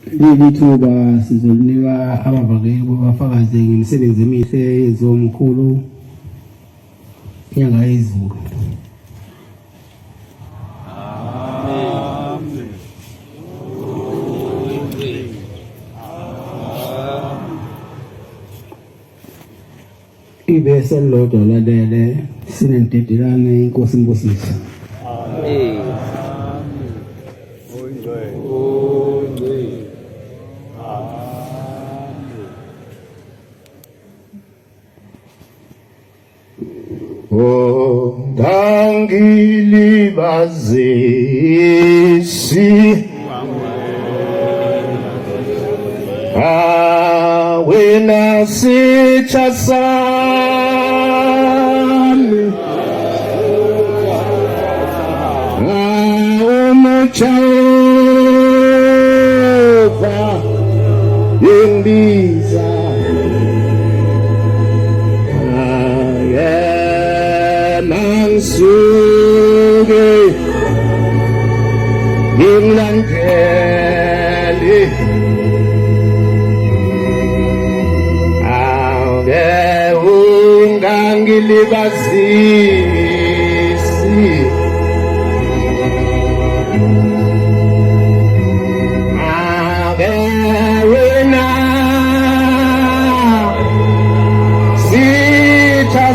leli thuba sizolinika abavangeli bafakaze ngemisebenzi emihle yezomkhulu Nyanga yezulu. Ibese lodwa ladele sinentedelane inkosi imbusise. Amen. Oh, dangilibazisi wena sitha sami umujova imbiza suge imlandeli ave ungangilibazisi ave wena sitha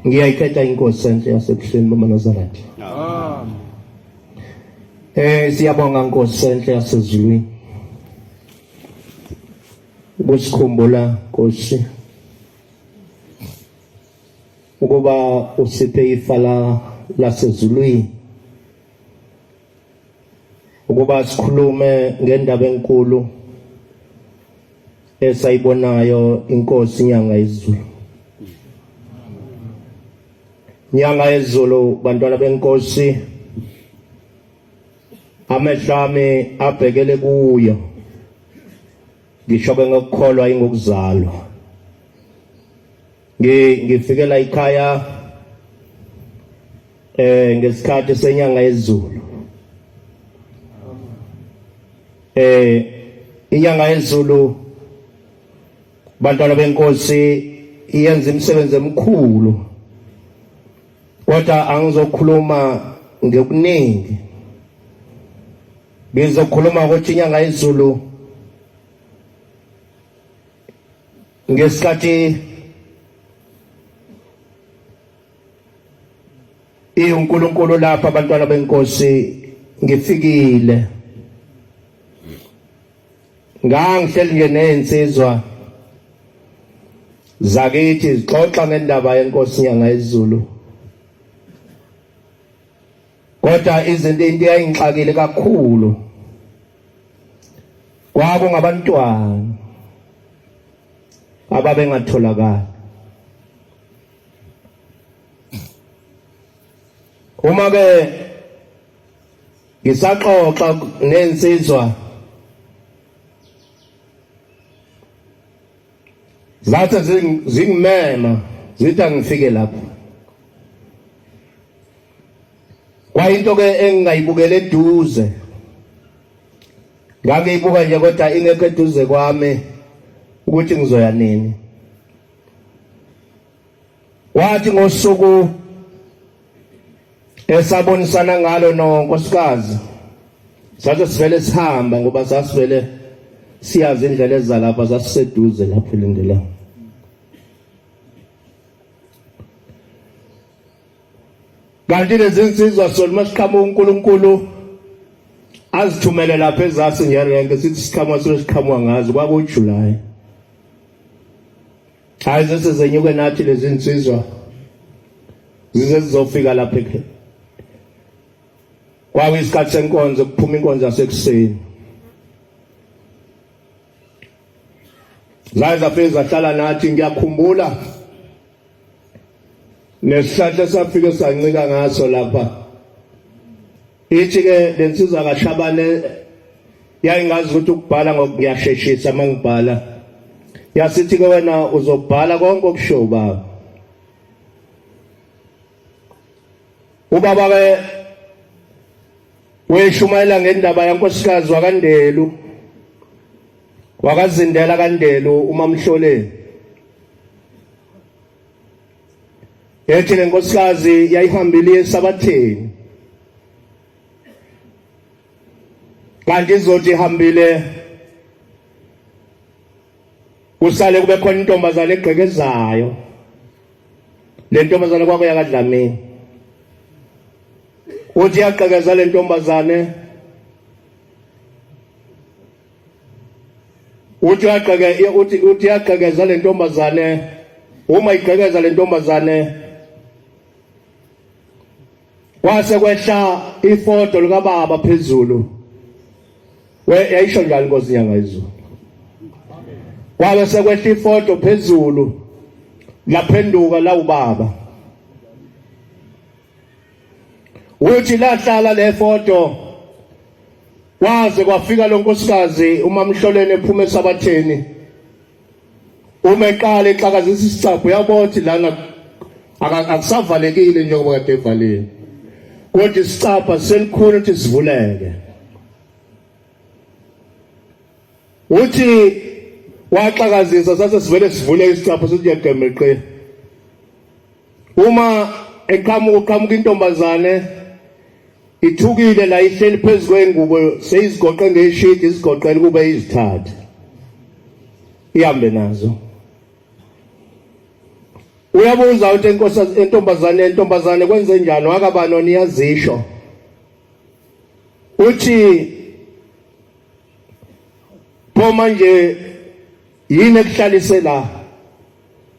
ngiyayikhetha inkosi enhle yasekuseni mama Nazareth. Siyabonga inkosi enhle yasezulwini. Ukusikhumbula Nkosi ukuba usiphe ifa lasezulwini. Ukuba sikhulume ngendaba enkulu esayibonayo inkosi Nyanga yezulu. Nyanga yezulu bantwana benkosi amehlami abhekele kuyo ngisho ngokukholwa ingokuzalwa. Ngifikela ekhaya ngesikhathi senyanga yezulu. Inyanga yezulu bantwana benkosi iyenza imisebenzi emikhulu. Kodwa angizokhuluma ngokuningi. Ngizokhuluma ukuthi inyanga yezulu ngesikhathi uNkulunkulu lapha abantwana benkosi ngifikile. Ngangihleli nje nezinsizwa zakithi zixoxa ngendaba yenkosi Nyanga yezulu. Kodwa izinto eyayingixakile kakhulu kwakungabantwana ababengatholakala. Uma ke ngisaxoxa nezinsizwa zathi zingimema zithi angifike lapho. Kwayinto ke engingayibukela eduze. Ngangiyibuka nje kodwa ingekho eduze kwami ukuthi ngizoya nini. Wathi ngosuku esabonisana ngalo nonkosikazi sathi sivele sihamba ngoba sasivele siyazi indlela ezalapha sasiseduze lapho lindela. Kanti lezi insizwa solima siqhamuka uNkulunkulu azithumele lapha ezasi ngerenke sithi siqhamuka siqhamuka ngazo kwakuJuly. Hayi sesezenyuke nathi lezi insizwa zize zizofika lapha kwakuyisikhathi senkonzo kuphuma inkonzo yasekuseni. Zafike zahlala nathi, ngiyakhumbula nesihlahla safike sancika ngaso lapha. Ithi ke lensizwa kaShabane yayingazi ukuthi ukubhala ngokuyasheshisa mangibhala. Yasithi ke wena uzobhala konke okusho baba. Ubaba ke weshumayela ngendaba yankosikazi waKandelu, wakazindela kaNdelu uMamhloleni. Ethi le nkosikazi yayihambile yesabatheni, kanti izothi ihambile kusale kube khona intombazane egqekezayo. Le ntombazane kwakuyaKaDlamini. Uthi yaqhekeza le ntombazane, uthi yaqhekeza le ntombazane. Uma iqhekeza le ntombazane kwase kwehla ifoto likaBaba phezulu. Yayisho njalo Nkosi Nyanga yezulu. Kwabe sekwehla ifoto phezulu laphenduka la uBaba. Uthi lahlala le foto kwaze kwafika lo nkosikazi uMamhloleni ephuma esabatheni. Uma eqala exakazisa isicapho yabothi lana akusavalekile njengoba kade evalile. Kodwa isicapho selikhulu ukuthi sivuleke. Uthi waxakazisa sase sivele sivuleke isicapho sithi yagemeqe. Uma eqhamuka intombazane ithukile la ihleli phezulu kwengubo, seyizigoqe ngeshidi, izigoqele kube izithatha ihambe nazo. Uyabuza uthi intombazane kwenze njani? Wakabani niyazisho? Uthi pho manje yini ekuhlalise la?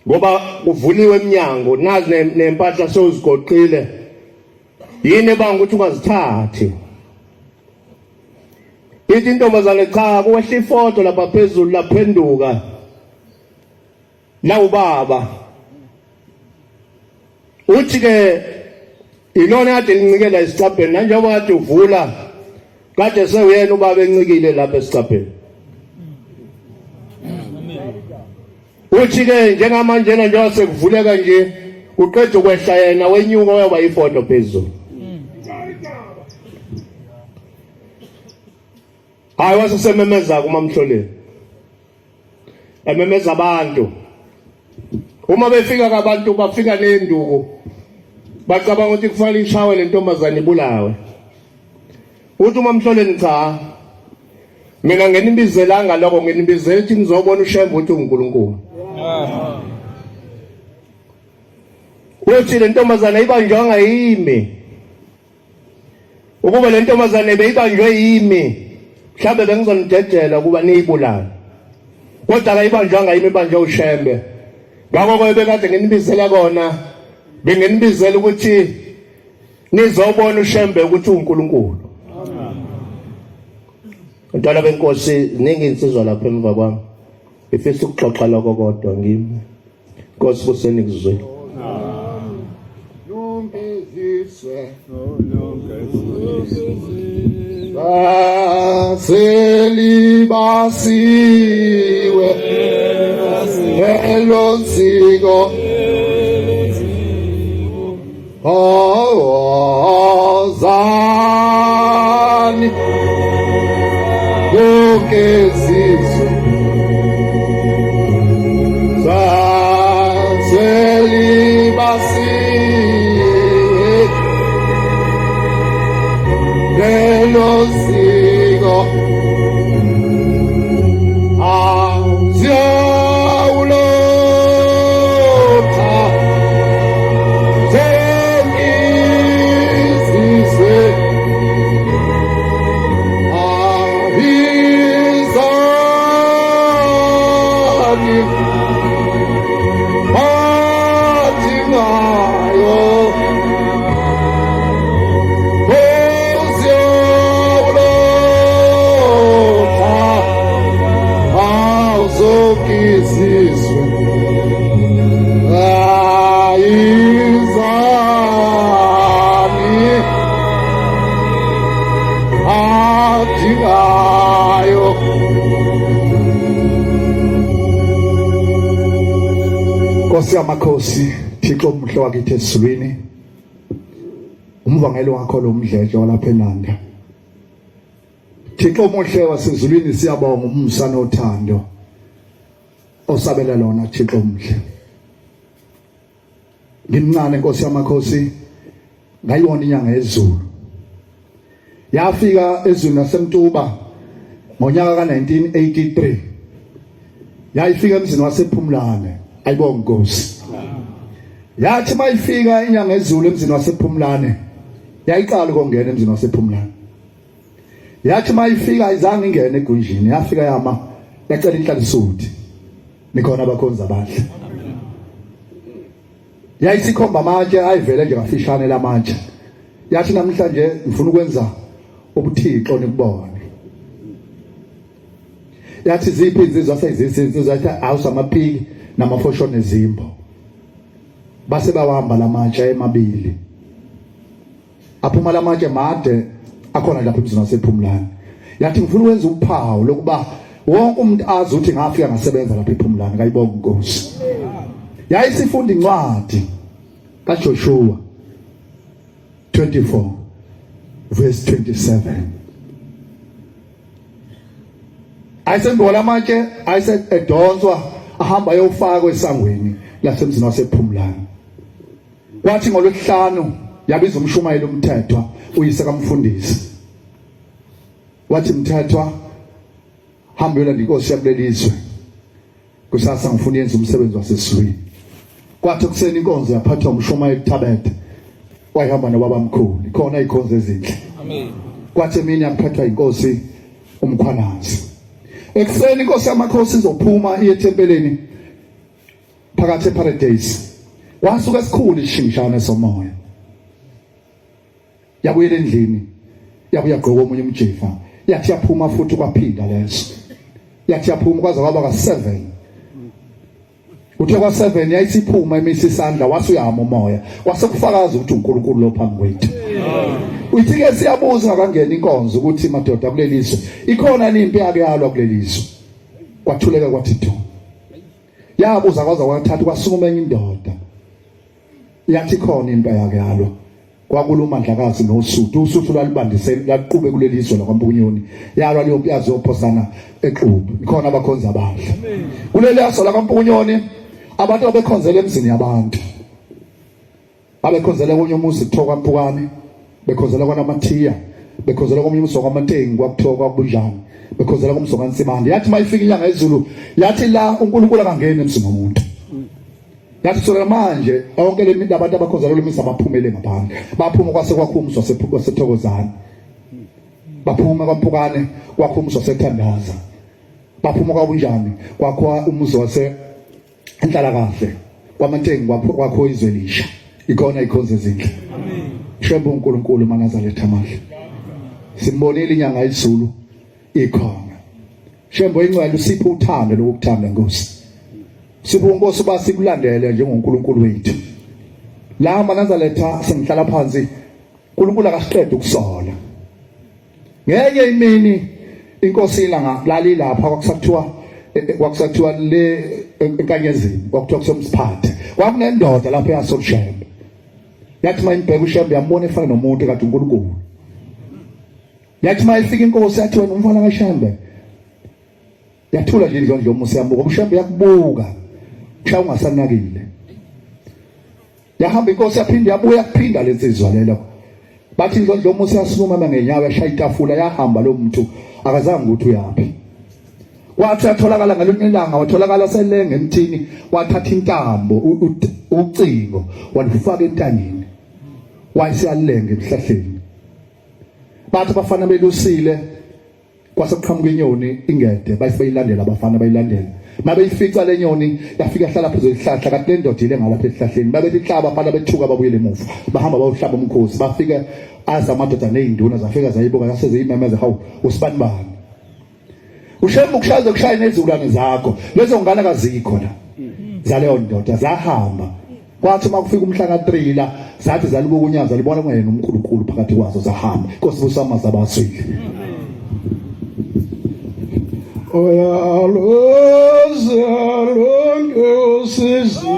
Ngoba kuvuliwe eminyango, nazi nempahla sozigoqile. Yini banga ukuthi ungazithathi? Ithi intombazane cha, kuwehla ifoto lapha phezulu laphenduka la uBaba. Uthi ke ilona kade lincikela esicabheni, nanjengoba kade uvula kade sewuyena uBaba encikile lapha esicabheni. Uthi ke njengamanje njengoba sekuvuleka nje uqeda ukwehla yena wenyuka waba ifoto phezulu. Hayi wasesememeza kuMamhloleni. Ememeza abantu. Uma befika kabantu bafika nenduku. Bacabanga ukuthi kufanele ishawe le ntombazane ibulawe. Uthi uMamhloleni cha. Mina ngenibizelanga lokho, ngenibizela ukuthi ngizobona uShembe ukuthi uNkulunkulu. Uthi le ntombazane ibanjwanga yimi. Ukuba le ntombazane beyibanjwe yimi, mhlawumbe bengizonidedela ukuba niyibulale. Kodwa kayibanjwanga yimi, ibanjwe uShembe. Ngakho bekade ngenibizela kona, bengenibizela ukuthi nizobona uShembe ukuthi uNkulunkulu. Ntwana benkosi, ziningi insizwa lapha emva kwami. Ifisa ukuxoxa lokho kodwa ngimi. Nkosi kuseni kuzwe. Selibasiwe elonsiko ozani ukesizwe selibasiwe elonsiko Nkosi yamakhosi, Thixo omhle wakithi esizulwini, umvangeli wakho lo mdletshe walapha eNyanga. Thixo omuhle wasezulwini, siyabonga umsa nothando osabela lona Thixo omhle. Ngimncane Nkosi yamakhosi, ngayibona inyanga yezulu. Yafika ezweni laseMtuba ngonyaka ka-1983. Yayifika emzini wasePhumlane. Ayibonge Nkosi. Yathi mayifika inyanga yezulu emzini wasePhumlane, yayiqala ukungena emzini wasePhumlane. Yathi mayifika ayizange ingene egunjini, yafika yama yacela inhlalisuthi. Nikhona abakhonza abahle. Yayisikhomba amatshe ayivele nje ngafishane lamatshe. Yathi namhlanje ngifuna ukwenza ubuthixo nikubone. Yathi ziphi insizwa sezizizizwa yathi awusamaphiki namafoshone ezimbo. Base bawahamba lamatshe emabili. Aphuma lamatshe made akhona lapha emzini wasePhumlane. Yathi ngifuna ukwenza uphawu lokuba wonke umuntu azi ukuthi ngafika ngasebenza lapha ePhumlane. Ngayibonga Nkosi. Yayisifunda incwadi kaJoshua 24 verse 27. Ayisembola amatshe edonswa ahamba ayofakwa esangweni lasemzini wasePhumlane. Kwathi ngolwesihlanu yabiza umshumayeli umthethwa uyise kamfundisi. Wathi mthethwa, hamba uyolanda inkosi yakulelizwe. Kusasa ngifuna yenza umsebenzi wasesizweni. Kwathi kuseni inkonzo yaphathwa umshumayeli Thabethe. Wayihamba nobabamkhulu. Ikhona ikhonzo ezinhle. Amen. Kwathi emini yaphathwa inkosi umkhwanazi. Ekuseni inkosi yamakhosi izophuma iye etempeleni phakathi eparadise. Wasuka esikhulu ishingishana somoya. Yabuyela endlini. Yabuya gqoka omunye umjefa. Yathi yaphuma futhi kwaphinda leso. Yathi yaphuma kwaze kwaba ka7. Uthe kwa7 yayisiphuma emisi isandla wasuyama umoya. Wasekufakaza ukuthi uNkulunkulu lo phambi kwethu. Uthi ke siyabuza kangena inkonzo ukuthi madoda kulelizwe ikhona impi yake yalwa kulelizwe. Kwathuleka kwathi do. Yabuza kwaza kwathatha kwasukuma enye indoda. Yathi khona impi yake yalwa. Kwakuluma Mandlakazi noSuthu. uSuthu lalibandisela laqhube kulelizwe laKwaMpukunyoni. Yalwa leyo mpi yazophosana eXubu. Ikhona abakhonza abahle. Kuleli yaso laKwaMpukunyoni abantu abekhonzela emzini yabantu. Abekhonzela konye umuzi kuthiwa kwaMpukane, bekhonzela kwanaMathiya, bekhonzela konye umuzi kwaMatengu kwakuthiwa kwaBunjani, bekhonzela komso kaNsimande. Yathi mayifika inyanga yezulu, yathi la uNkulunkulu akangena emzini womuntu. Yathi kusukela manje onke le abantu abakhonzela lo misa baphumele ngaphandle. Baphuma kwasekwakhumuswa waseThokozane. Baphuma kwaMpukane kwakhumuswa waseThandaza. Baphuma kwaBunjani kwakho umuzi wase Enhlalakahle. KwaMatengu kwakho izwelisha. Ikhona ikhonzo ezinhle. Amen. Shembe uNkulunkulu manazaletha amandla. Simbonile inyanga yezulu ikhona. Shembe ingcwele usipho uthando lokuthanda Nkosi. Sipho uNkosi basikulandele njengoNkulunkulu wethu. La manazaletha sengihlala phansi uNkulunkulu akasiqede ukusola. Ngenye imini inkosi ilanga lali lapha kwakusathiwa le enkanyezini kwakuthiwa kusomsiphathe. Kwakunendoda lapha yasoShembe. Yathi mayibheka uShembe yambona efana nomuntu kade uNkulunkulu. Yathi mayifika inkosi yathi wena umfana kaShembe. Yathula nje indlondlo yomusa yambuka. uShembe yakubuka. Kushawa ungasanakile. Yahamba inkosi yaphinde yabuya kuphinda lensizwa lelo. Bathi indlondlo yomusa yasukuma ngenyawo yashaya itafula yahamba lo muntu akazange ukuthi uyapi. Wathi atholakala ngalona ilanga watholakala selenge emthini wathatha intambo ucingo walifaka entanyeni. Wayesiyalenge emhlahleni. Bathi abafana belusile kwasekuqhamuka inyoni ingede bayilandela abafana bayilandela. Mabeyifica le nyoni yafika hlala phezulu isihlahla kanti le ndoda ile ngalapha esihlahleni. Babethi hlaba abafana bethuka babuyele emuva. Bahamba bayohlaba umkhosi. Bafika aza amadoda nezinduna zafika zayibuka yaseziyimemeza hawu usibani bani. uShembe ukushaza kushaya nezulwane zakho lezo ngane kazikho la zaleyo ndoda zahamba. Kwathi makufika umhla ka3 la zathi zalibuka unyaza libona kungena uNkulunkulu phakathi kwazo zahamba. Inkosi busama zabaswile. oyaloza lonke usizo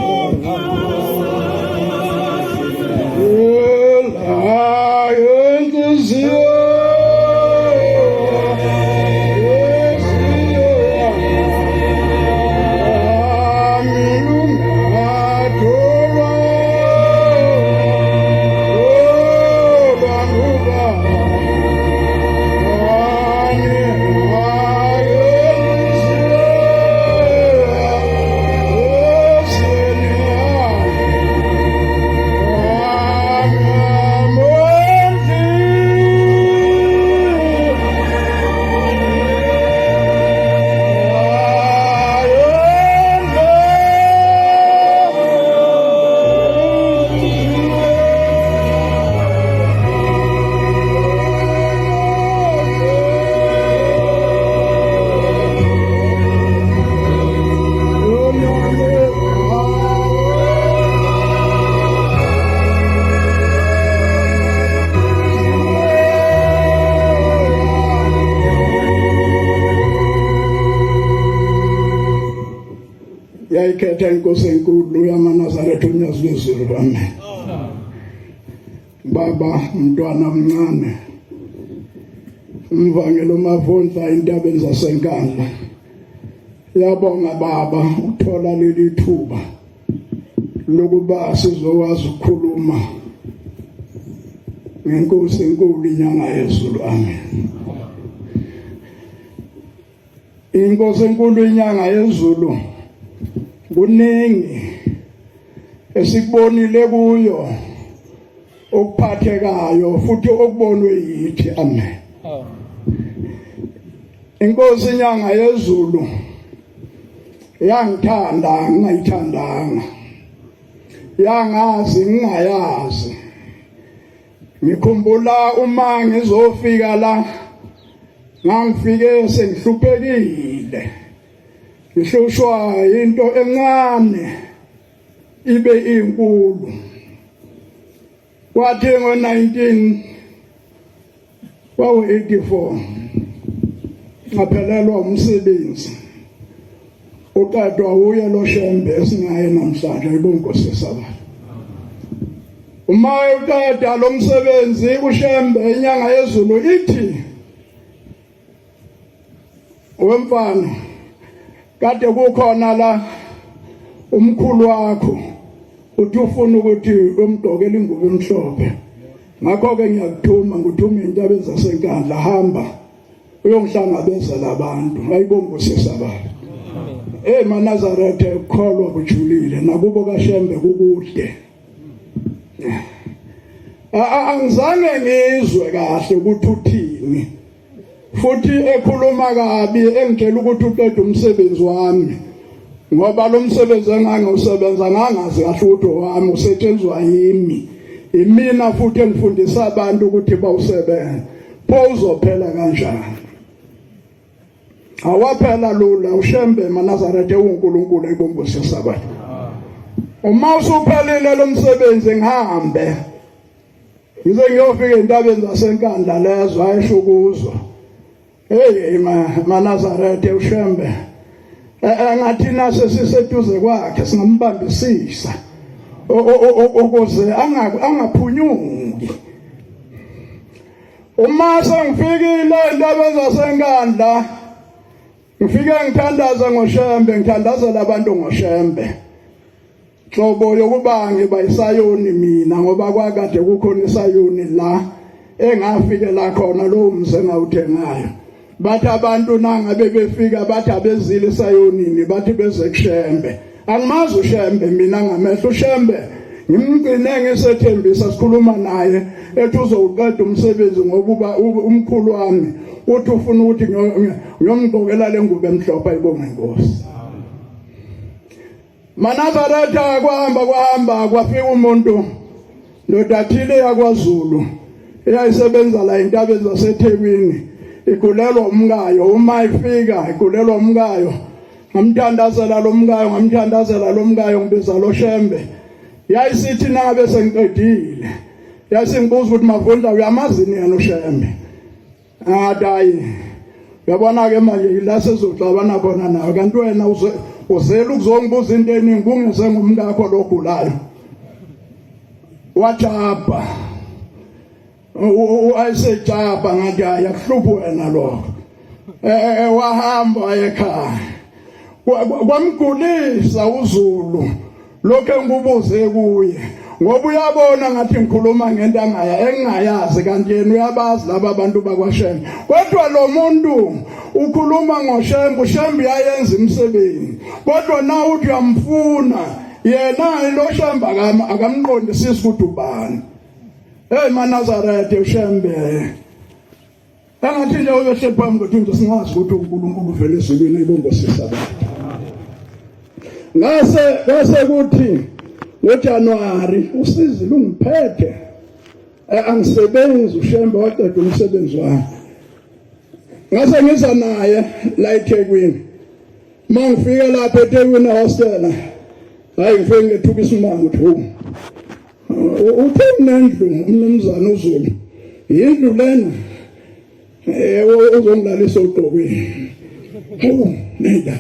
yayikhetha inkosi enkulu yamaNazaretha unyazi lwezulu. Amen. Baba umntwana omncane umvangeli umavundla intabeni zasenkandla, yabonga baba uthola leli thuba lokuba sizokwazi ukukhuluma ngenkosi enkulu inyanga yezulu. Amen. Inkosi enkulu inyanga yezulu kuningi esikubonile kuyo okuphathekayo futhi okubonwe yithi. Amen. Inkosi inyanga yezulu yangithanda ngingayithandanga, yangazi ngingayazi. Ngikhumbula uma ngizofika la ngangifike sengihluphekile, ngihlushwa into encane ibe inkulu. Kwathi ngo-1984 ngaphelelwa umsebenzi, uqedwa uye loshembe esingaye namhlanje ibonkosi yesabatha. Uma uqeda lo msebenzi kushembe inyanga yezulu ithi, wemfana kade kukhona la umkhulu wakho uthi ufuna ukuthi umgqokele ingubo emhlophe, ngakho-ke ngiyakuthuma nguthuma intabeni zasenkandla, hamba uyongihlangabezela abantu. Ayibonkosi yesabatha. MaNazaretha ukholwa kujulile, nakubo kaShembe kukude. Angizange ngizwe kahle ukuthi uthini, futhi ekhuluma kabi engitshela ukuthi uqeda umsebenzi wami, ngoba lo msebenzi engangiwusebenza ngangazi kahle ukuthi wami usetshenzwa yimi, imina futhi engifundisa abantu ukuthi bawusebenze. Pho uzophela kanjani? Awaphela lula. uShembe MaNazaretha uNkulunkulu ayibonkosi yesabatha. Uma usuphelile lo msebenzi ngihambe ngize ngiyofika entabeni zasenkandla lezo ayeshukuzwa. MaNazaretha uShembe ngathi nase siseduze kwakhe singambambisisa ukuze angaphunyuki. Uma sengifikile entabeni zasenkandla ngifike ngithandaza ngoShembe, ngithandazela abantu ngoShembe. Hlobo yokuba ngiba isayoni mina, ngoba kwakade kukhona isayoni la engafikela khona lo mse ngawuthengayo. Bathi abantu nangabe befika bathi abezile isayonini, bathi beze kuShembe. Angimazi uShembe mina ngamehlo. uShembe ngimgcine ngisethembisa, sikhuluma naye ethi uzowuqeda umsebenzi ngokuba umkhulu wami uthi ufuna ukuthi ngiyomgqokela le ngubo emhlophe. Ayibonge inkosi. MaNazaretha kwahamba kwafika umuntu ndodathile yakwaZulu eyayisebenza la entabeni zaseThekwini, igulelwa umkayo. Uma ifika igulelwa umkayo, ngamthandazela lo mkayo, ngibiza lo Shembe. Yayisithi nabe sengiqedile yasingibuza ukuthi Mavundla uyamazi yena uShembe? Hayi, Uyabona ke manje ila sezoxabana khona nawe kanti wena uzela ukuzongibuza into eningi kungese ngumkakho logulayo. Wajaba ayisejaba ngathi ayakuhluphi wena lokho. Wahamba ekhaya. Kwamgulisa uZulu lokho engibuze kuye ngoba uyabona ngathi ngikhuluma ngento engingayazi kanti yena uyabazi laba abantu bakwaShembe. Kodwa lo muntu ukhuluma ngoShembe, uShembe yayenza imisebenzi. Kodwa na uthi uyamfuna yena lo Shembe akamqondisisi ukuthi ubani. Hey maNazaretha uShembe. Angathi nje uyoshephama ngokuthi nje singazi ukuthi uNkulunkulu uvele ezulwini ibongosisa abantu. Ngase kuthi ngoJanuwari usizi lungiphethe. Angisebenzi uShembe waqeda umsebenzi wami. Ngase ngiza naye la eThekwini. Mangifika lapha eThekwini hostel. Hayi ngifike ngethuka isimanga uthi uthe nendlu umnumzana uZulu. Yindlu lena uzongilalisa uqokweni. Nenda.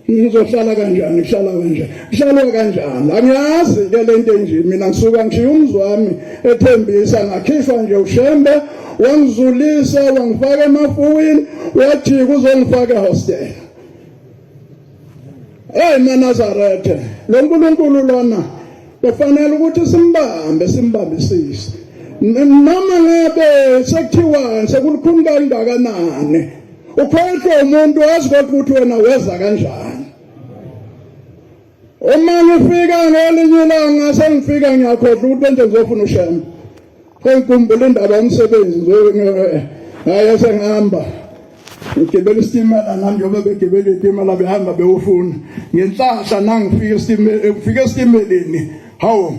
Ngizohlala kanjani? Ngihlala kanjani? Angiyazi ke lento enje mina ngisuka ngishiya umzwami ethembisa ngakhishwa nje uShembe wangizulisa wangifaka emafuwini wathi kuzongifaka ehostel. Hey maNazaretha lo nkulunkulu lona kufanele ukuthi simbambisise. Noma ngabe sekuthiwa sekulukhulu kangakanani ukhohlwe umuntu wazi ukuthi wena weza kanjani. Uma ngifika ngelinye ilanga sengifika ngiyakhohlwa ukuthi bente ngizofuna uShembe. Ngikhumbula indaba yomsebenzi hayi sengihamba ngigibela isitimela nami njengoba begibela isitimela behamba bewufuna ngenhlahla nangifika esitimeleni hawo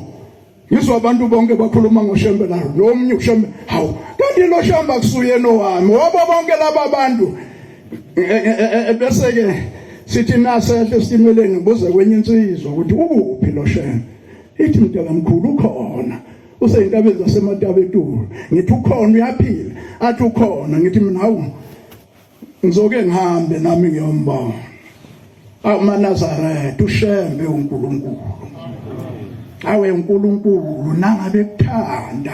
ngizwa abantu bonke bakhuluma ngoShembe la nomnye uShembe hawo kanti lo Shembe akusuyena owami wabo bonke laba bantu bese ke sithi nasehle esitimeleni ngibuza kwenye insizwa ukuthi ukuphi lo Shembe. Ithi mntwana mkhulu ukhona useyintabeni zaseMatabetulu. Ngithi ukhona uyaphila. Athi ukhona ngithi mina hawu ngizoke ngihambe nami ngiyombona. maNazaretha uShembe uNkulunkulu. Awe uNkulunkulu nangabe kuthanda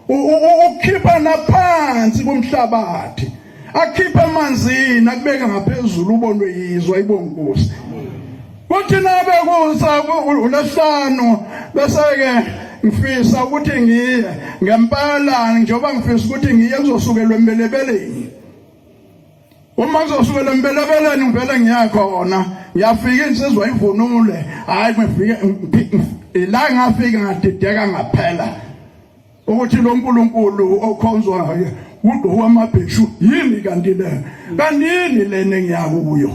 ukhipha naphansi kumhlabathi akhipha emanzini akubeka ngaphezulu ubonwe yizwa ibonkosi. Kuthi nabe kusa uLesihlanu bese ke ngifisa ukuthi ngiye ngempala njengoba ngifisa ukuthi ngiye kuzosukelwa embelebeleni. Uma ngizosukela embelebeleni ngivele ngiyakhona ngiyafika insizwa ivunule hayi ngifike la ngafika ngadideka ngaphela ukuthi lo nkulunkulu okhonzwa udwa amabheshu yini kanti le kanini lena engiyakuyo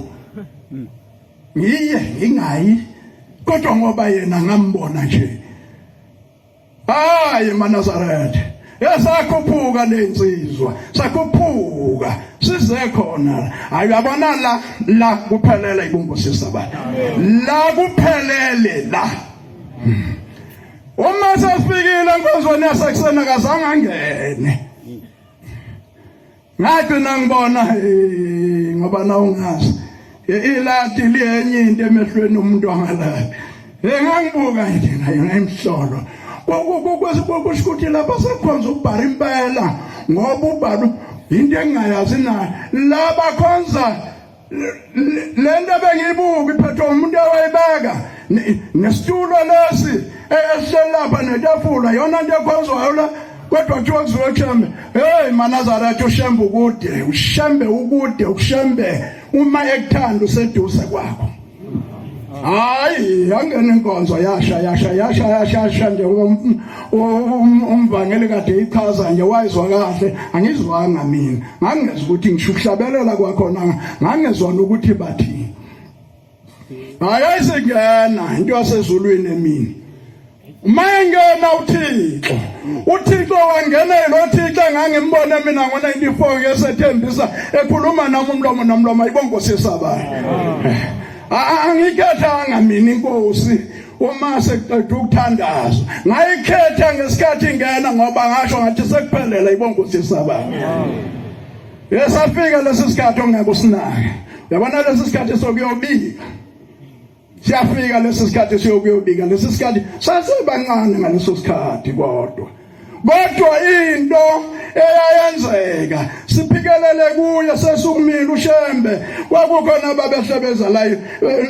ngiye ingayi kodwa ngoba yena ngambona nje hayi maNazaretha yasakhuphuka lensizwa sakhuphuka size khona ayabona la kuphelele ibongosisa abantu la kuphelele la. Uma sesifikile enkonzweni yasekuseni akazange angene. Ngathi ngibona ngoba na ungazi ilati liyenye into emehlweni umuntu angalazi. Ngangibuka nje nayo emhlolo. Kusho ukuthi lapha sekhonza ukubhara impela ngoba ubhalo into engingayazi nayo laba khonza lento bengiyibuka iphethwe umuntu owayibeka nesitulo lesi eselapha netafula yona into ekhonzwayo la kodwa kuthiwa kuziwe uShembe. Hey maNazaretha uShembe ukude uShembe uma ekuthanda useduze kwakho. Hayi yangena inkonzo yasha nje umvangeli kade ichaza nje wayizwa kahle angizwanga mina ngangezwe ukuthi ngishuhlabelela kwakhona ngangezwa ukuthi bathi hayi ayisengena into yasezulwini emini mayengena uThixo wangena lo Thixo engangimbona mina ngo94 ngesethembisa ekhuluma nami umlomo ayibongosisa abantu. Angikhathanga mina inkosi uma sekuqeda ukuthandaza ngayikhetha ngesikhathi ngena ngoba ngasho ngathi sekuphelela ibongosisa abantu. Yesafika lesisikhathi ongeke usinake. Yabona lesisikhathi sokuyobika. Siyafika lesisikhathi sokuyobika. Lesisikhathi sasebancane ngaleso sikhathi kodwa into eyayenzeka siphikelele kuye sesukumile ushembe kwakukhona babehlebeza la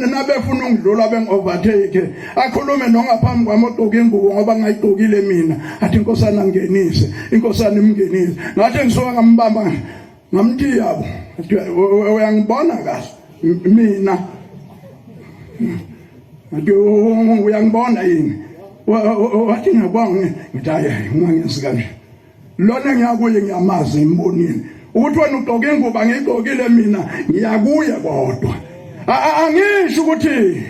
nabefuna ukudlula bengovertake akhulume nongaphambi kwamogqoka ingubo ngoba ngayigqokile mina athi inkosana ngingenise inkosana imngenise ngathi ngisuka ngambamba ngamthi yabo uyangibona kahle mina athi uyangibona yini wathi ngiyabonga ngithi hayi ungangenzi kanje lona ngiyakuye ngiyamazi imbonini ukuthi wena ugqoke ingubo ngiyigqokile mina ngiyakuye kodwa angisho ukuthi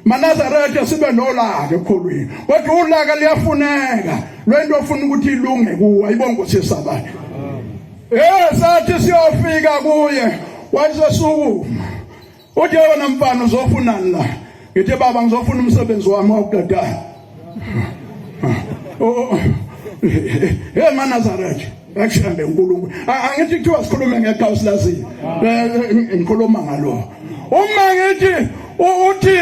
Manazaretha sibe nolaka ekholweni kodwa ulaka liyafuneka lwento ofuna ukuthi ilunge kuwe ayibonga uSesabatha sathi siyofika kuye wayesukuma uthi yona mfana uzofunani la ngithi baba ngizofuna umsebenzi wami wokudada Manazaretha akushambe uNkulunkulu angithi kuthiwa sikhulume ngekhawusi laziyo ngikhuluma ngalo uma ngithi uthi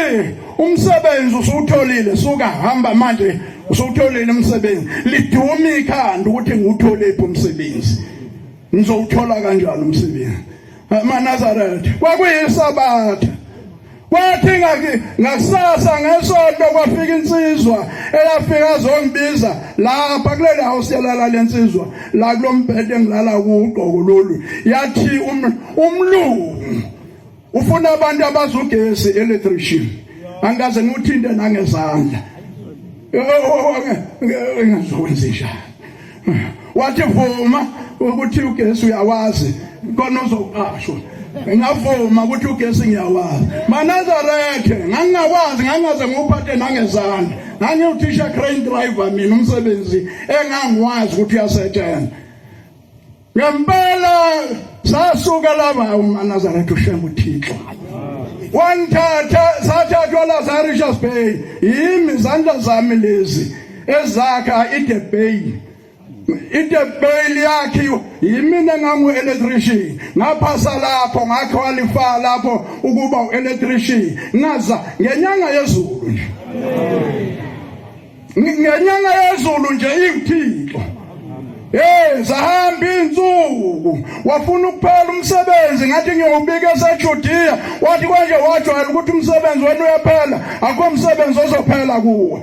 umsebenzi usutholile suka hamba manje usutholile umsebenzi liduma ikhanda ukuthi ngiwutholephi umsebenzi ngizowuthola kanjani umsebenzi Manazaretha kwakuyisabatha kwathi ngakusasa ngesonto kwafika insizwa eyafika zongibiza lapha kuleli house yalala lensizwa la kulombhede engilala kuqoko lolu yathi umlungu ufuna abantu abazugesi electrician angaze ngikuthinte nangezandla ngizokwenza njani wathi vuma ukuthi ugesi uyawazi khona uzoqashwa ngavuma ukuthi ugesi ngiyawazi Manazaretha ngangingakwazi ngangaze nguphathe nangezandla ngangiyuthisha crane driver mina umsebenzi engangiwazi ukuthi uyasebenza ngempela sasuka laba uManazaretha ushemba uThixo wanthatha sathathwa Lazarus Bay yimi izandla zami lezi ezakha idebheli yakhe yimina ngangu-electrician ngaphasa lapho ngaqualify lapho ukuba u-electrician ngaza ngenyanga yezulu ngenyanga yezulu nje iwuThixo zahamba insuku wafuna ukuphela umsebenzi ngathi ngiyobika eseJudiya wathi konje wajwayela ukuthi umsebenzi wena uyaphela akho umsebenzi ozophela kuwe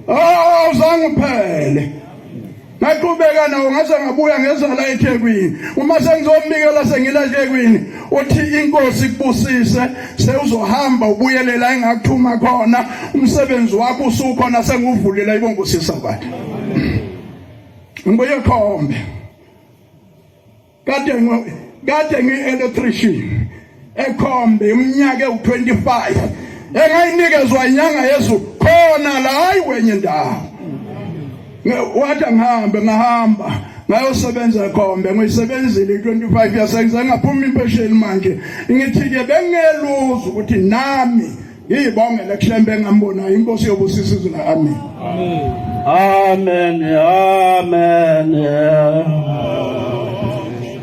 awuzange uphele ngaqhubeka nawo ngaze ngabuya ngeza la eThekwini uma sengizombikela sengila eThekwini uthi inkosi kubusise sewuzohamba ubuyelela engakuthuma khona umsebenzi wakho usukhona senguvulela ibongo Sesabatha ngibuye khombe kade ngi-electrician ekhombe iminyaka ewu-25 engayinikezwa inyanga yezulu khona la hayi kwenye ndawo wathi ngahamba ngayosebenza ekhombe ngiyisebenzile 25 years sengizaphuma impesheni manje ngithi-ke bengeluza ukuthi nami yibongela kuhlembe engambona inkosi yobusisa izwe amen amen amen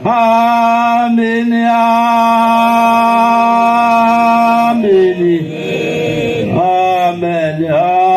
amen amen amen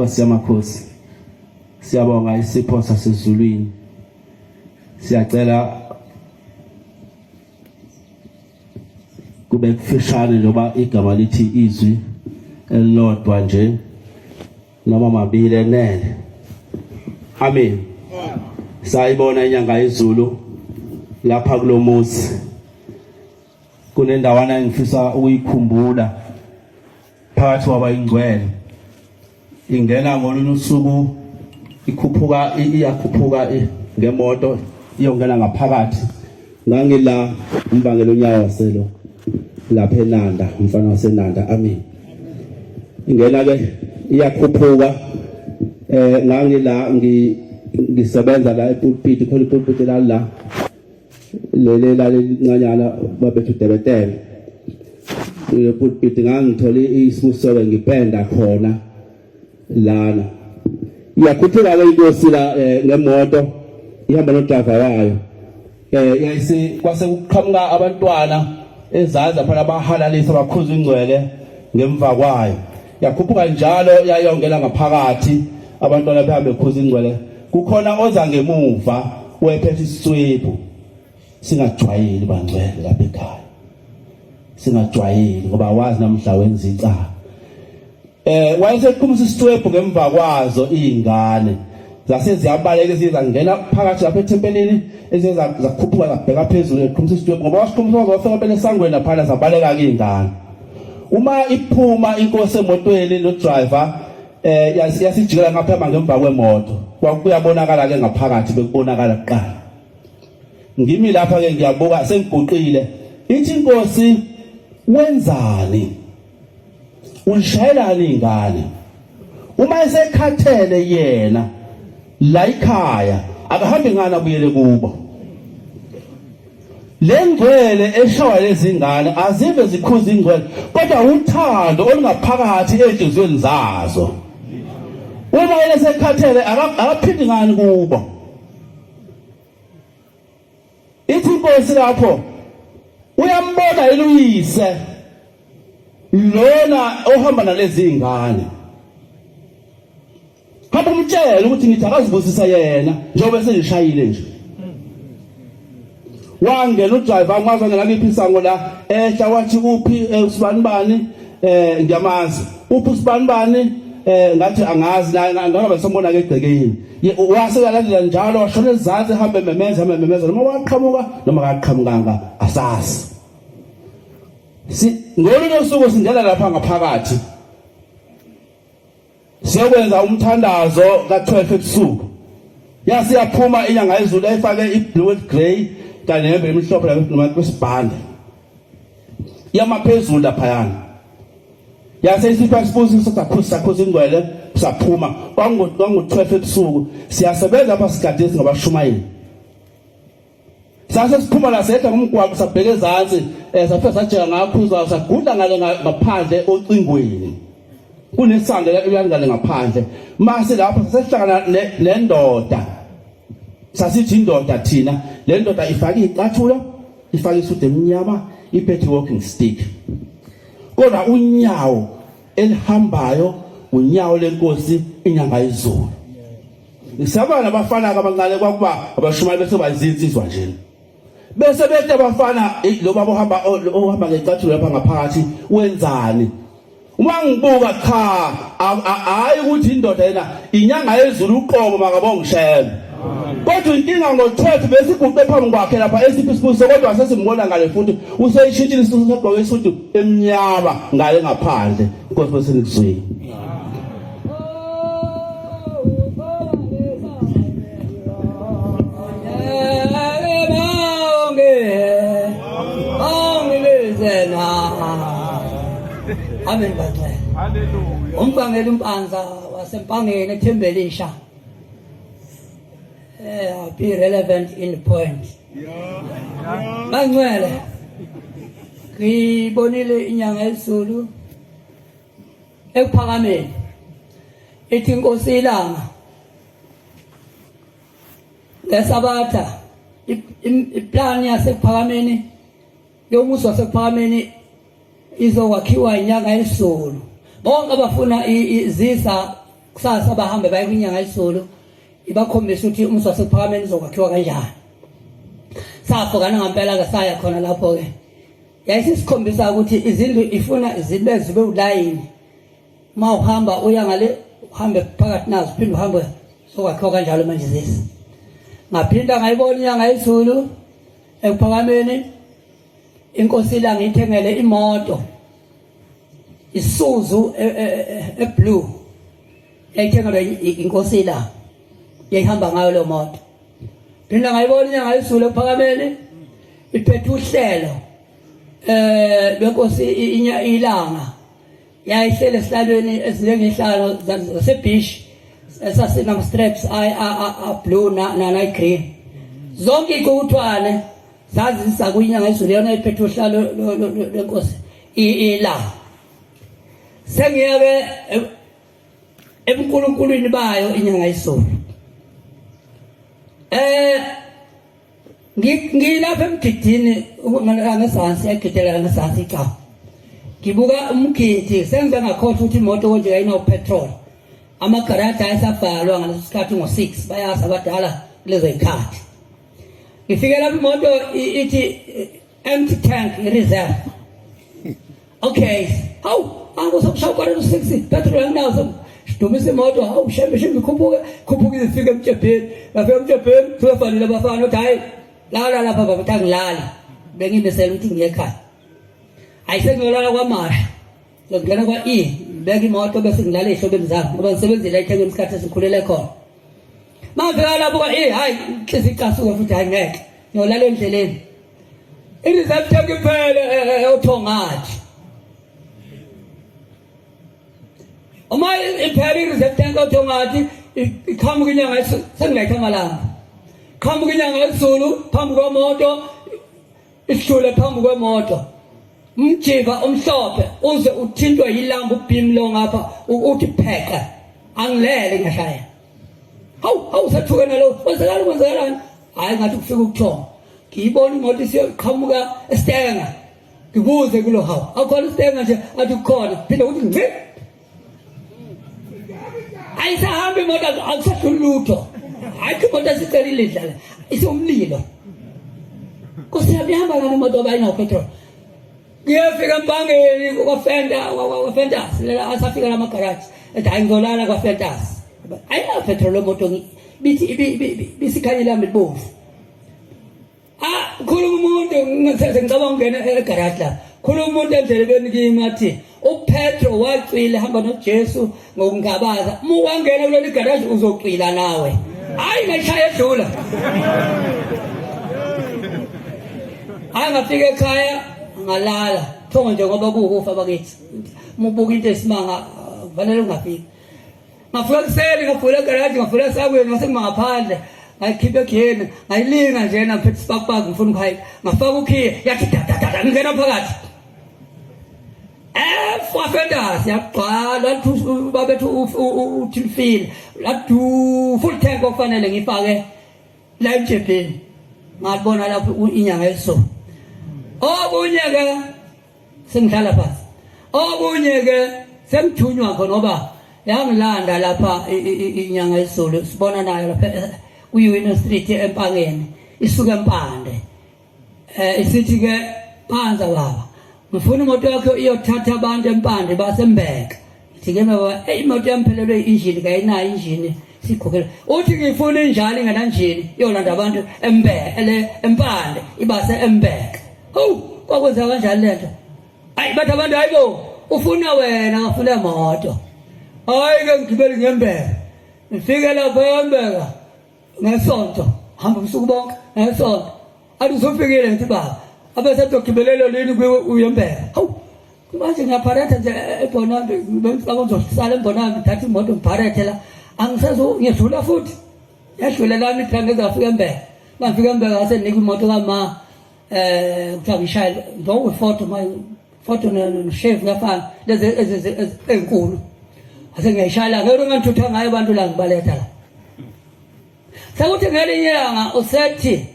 Nkosi yamakhosi, siyabonga isipho sasezulwini. Siyacela kube kufishane njengoba igama lithi izwi elilodwa nje noma mabili enele. Amen. Sayibona inyanga yezulu lapha kulomuzi. Kunendawana engifisa ukuyikhumbula phakathi kwabayingcwele. Ingena ngolunye usuku iyakhuphuka ngemoto iyongena ngaphakathi. Ngangila umbangela unyawo waselo lapha eNanda, umfana waseNanda. Amen. Ingena ke iyakhuphuka ngangila ngisebenza la epulpit, khona ipulpit la lele lincanyana babethu debetele. Epulpit ngangithole isibuso ngipenda khona lana. Iyakhuphuka ke inkosi la ngemoto ihamba no driver wayo. Yayisi kwase kuqhamuka abantwana ezaza phela abahalalisa abakhuza ingcwele ngemva kwayo. Yakhuphuka njalo yayongena ngaphakathi abantwana behambe bekhuza ingcwele. Kukhona oza ngemuva wephethe isiswebu. Singajwayeli bangcwele lapha ekhaya. Singajwayeli ngoba wazi namhla wenza icala. Wayeseqhumisa isiswebu ngemva kwazo izingane. Zase ziyabaleka zizangena phakathi lapha ethempelini ezenza zakhuphuka zabheka phezulu eqhumisa isiswebu ngoba wasiqhumisa wafika phela esangweni lapha zabaleka ke izingane. Uma iphuma inkosi emotweni no driver yasijikela ngapha ngemva kwemoto. Kuyabonakala ke ngaphakathi bekubonakala kuqala. Ngimi lapha ke ngiyabuka sengiguqile. Ithi inkosi wenzani? Unshayelani ingane? Uma esekhathele yena la ekhaya akahambe ngana abuyele kubo. Lengcwele eshawa lezi ngane azive zikhuza ingcwele kodwa uthando olungaphakathi enhlizweni zazo. Uma yena sekhathele akaphindi ngani kubo. Ithi inkosi lapho uyambona eluyise lona ohamba nalezi ngane. Hamba umtshela ukuthi ngithi akazibusisa yena njengoba sengishayile nje. Wangena udriver ngwaza ngaliphi isango la ehla wathi uphi usibanibani ngiyamazi. Uphi usibanibani ngathi angazi ngaba sombona ke egcekeni. Wasekalandela njalo washona ezantsi hambe memeza noma waqhamuka noma akaqhamukanga asasi. Ngolunye usuku singena lapha ngaphakathi. Siyokwenza umthandazo ka12 ebusuku. Yasiyaphuma inyanga yezulu efake iblue and grey kanye nembe emhlophe lapha kwesibhande. Yamaphezulu laphayana. Yase isipha isibusiso sakhuza ingcwele saphuma. Kwangu12 ebusuku siyasebenza lapha sigade singabashumayeli. Sase siphuma la sedla ngomgwaqo sabheke ezantsi safika sajeka ngakhuza sagudla ngale ngaphandle ocingweni. Kunesanga elangale ngaphandle. Mase lapha sasehlangana nendoda. Sasithi indoda thina le ndoda ifake icathulo, ifake isudu emnyama, iphethe walking stick. Kodwa unyawo elihambayo unyawo lenkosi inyanga yezulu. Isabana abafana abancane kwakuba abashumayeli bese bayizinsizwa nje. Bese bethe abafana lo baba ohamba ngecathulo lapha ngaphakathi wenzani? Uma ngibuka cha hayi ukuthi indoda yena inyanga yezulu uqobo makabongishebe. Kodwa inkinga ngo12 besiguqe phambi kwakhe lapha esiphi isibuso kodwa sesimbona ngale futhi useyishintshile isisudu segqoke isudu emnyama ngale ngaphandle inkosi bese nikuzweni. Amen bahle. Hallelujah. Umbangeli umpanza wasempangeni eThembelisha. Be relevant in the point. Bangcwele. Ngibonile inyanga yezulu ekuphakameni. Ithi inkosi ilanga. Yesabatha iplan yasekuphakameni yomuso wasekuphakameni izokwakhiwa inyanga yezulu. Bonke abafuna izisa kusasa bahambe baye kwinyanga yezulu ibakhombisa ukuthi umzi wasephakameni uzokwakhiwa kanjani. Safukana ngempela ke saya khona lapho ke yayisikhombisa ukuthi izindlu ifuna zibe ulayini. Uma uhamba uya ngale uhambe phakathi nazo phinde uhambe sokwakhiwa kanjalo manje zesi. Ngaphinda ngayibona inyanga yezulu ephakameni inkosi la ngithengele imoto isuzu eblue yayithengelwe inkosi la yayihamba ngayo le moto. Phinda ngayibona inyanga yezulu ephakameni iphethe uhlelo benkosi ilanga yayihlele esihlalweni ezinjengehlalo zasebish esasina straps a blue na green zonke ikuthwane zazisa kuyinyanga yezulu yona iphethe uhlalo lenkosi ilanga. Sengiyake ebuNkulunkulwini bayo inyanga yezulu ngilapha emgidini ngesansi yagidela ngesansi cha ngibuka umgidi senze ngakhohlwa ukuthi imoto konje ayinawo petrol. Amagarada ayesavalwa ngaleso sikhathi ngo6 bayazi abadala lezo ikhathi. Ngifike lapha imoto ithi empty tank reserve. Okay, hawu angusokushaya kwa 6 petrol anginazo sidumisa imoto hawu shembe khuphuka ifike emtshebheni ngafika emtshebheni sofanele abafana uthi hayi lala lapha baba ngilali bengimisela ukuthi ngiyekhaya. Ayisengiyolala kwamasha ngingena kwa beka imoto bese ngilala ehlobeni zami ngoba ngisebenzile eThekwini isikhathi esikhulele khona. Mafika lapho kwa hayi inhliziyo icasuka futhi hayi ngeke ngiyolala endleleni ireserve tank iphele uthongathi. Uma iphele ireserve tank uthongathi iqhamuka inyanga sengilayitha amalanga. Qhamuka inyanga yezulu phambi kwemoto isidlule phambi kwemoto. Umjiva omhlophe uze uthintwe yilanga ubhimi lo ngapha uthi pheka angilele ngashaya. Hawu sathukena lo kwenzakalani hayi ngathi kufika ukuthonga. Ngiyibona imoto isiyoqhamuka eStenga ngibuze kulo hawu akhona iStenga nje athi ukhona phinde uthi ngci ayisahambe imoto akusahlulutho hayi imoto sicelile idlala isomlilo kusiyabihamba ngani imoto bayinawo petrol. Ngiyafika empangeni kwafentas lela asafika lama garage ethi ayingolala kwafentas ayina petrol emoto bisikhanyela mibovu. Khuluma umuntu ngicabanga ukungena egarage la khuluma umuntu endleleni kimi athi uPetro wacwila hamba noJesu ngokungabaza muwangena kuleli garage uzocwila nawe hayi ngashaya edlula. Ngafika ekhaya ngalala thonga nje ngoba kuufa bakithi mubuka into esimanga kufanele ungafiki. Ngafika kuseni ngavula garage ngavula sakweni ngasemangaphandle ngayikhipha egeni ngayilinga nje naphethe isipakpaki ngifuna ukuhayika ngafaka ukhiye yathi dadadada ngingena phakathi fafendas yagcwala babethu utilfile ladu full tank okufanele ngifake la emtshebheni ngabona lapho inyanga yezulu. Okunye ke sengihlala phansi okunye ke semthunywa khona ngoba yangilanda lapha inyanga yezulu sibona nayo lapha kuyiwino street empangeni isuka empande isithi ke phansi baba ngifuna imoto yakho iyothatha abantu empande basembeka. Ithi ke baba imoto yamphelelwe injini kayinayo injini sikhokela uthi ngifuna injalo ingana injini iyolanda abantu empande ibase embeka. Kwakwenza kanjani lento hayi bathi abantu hayibo ufuna wena ngafuna imoto hayi ke ngigibele ngembeka ngifike lapho embeka ngesonto hamba ubusuku bonke ngesonto athi uzofikile ngithi baba abesezogibelelo lini uyembeka. Manje ngiyapharetha nje ebhonambi bemfaka ngizosala embonambi thatha imoto ngipharethe la angisezo ngiyadlula futhi yadlula lami iphanga ezafika embeka ngafika embeka asenika imoto kama kuthiwa ngishayela ngoku foto neshave ngafana lezi ezinkulu ase ngiyayishayela ngeke ngithutha ngayo abantu la ngibaletha la. Sakuthi ngelinye ilanga usethi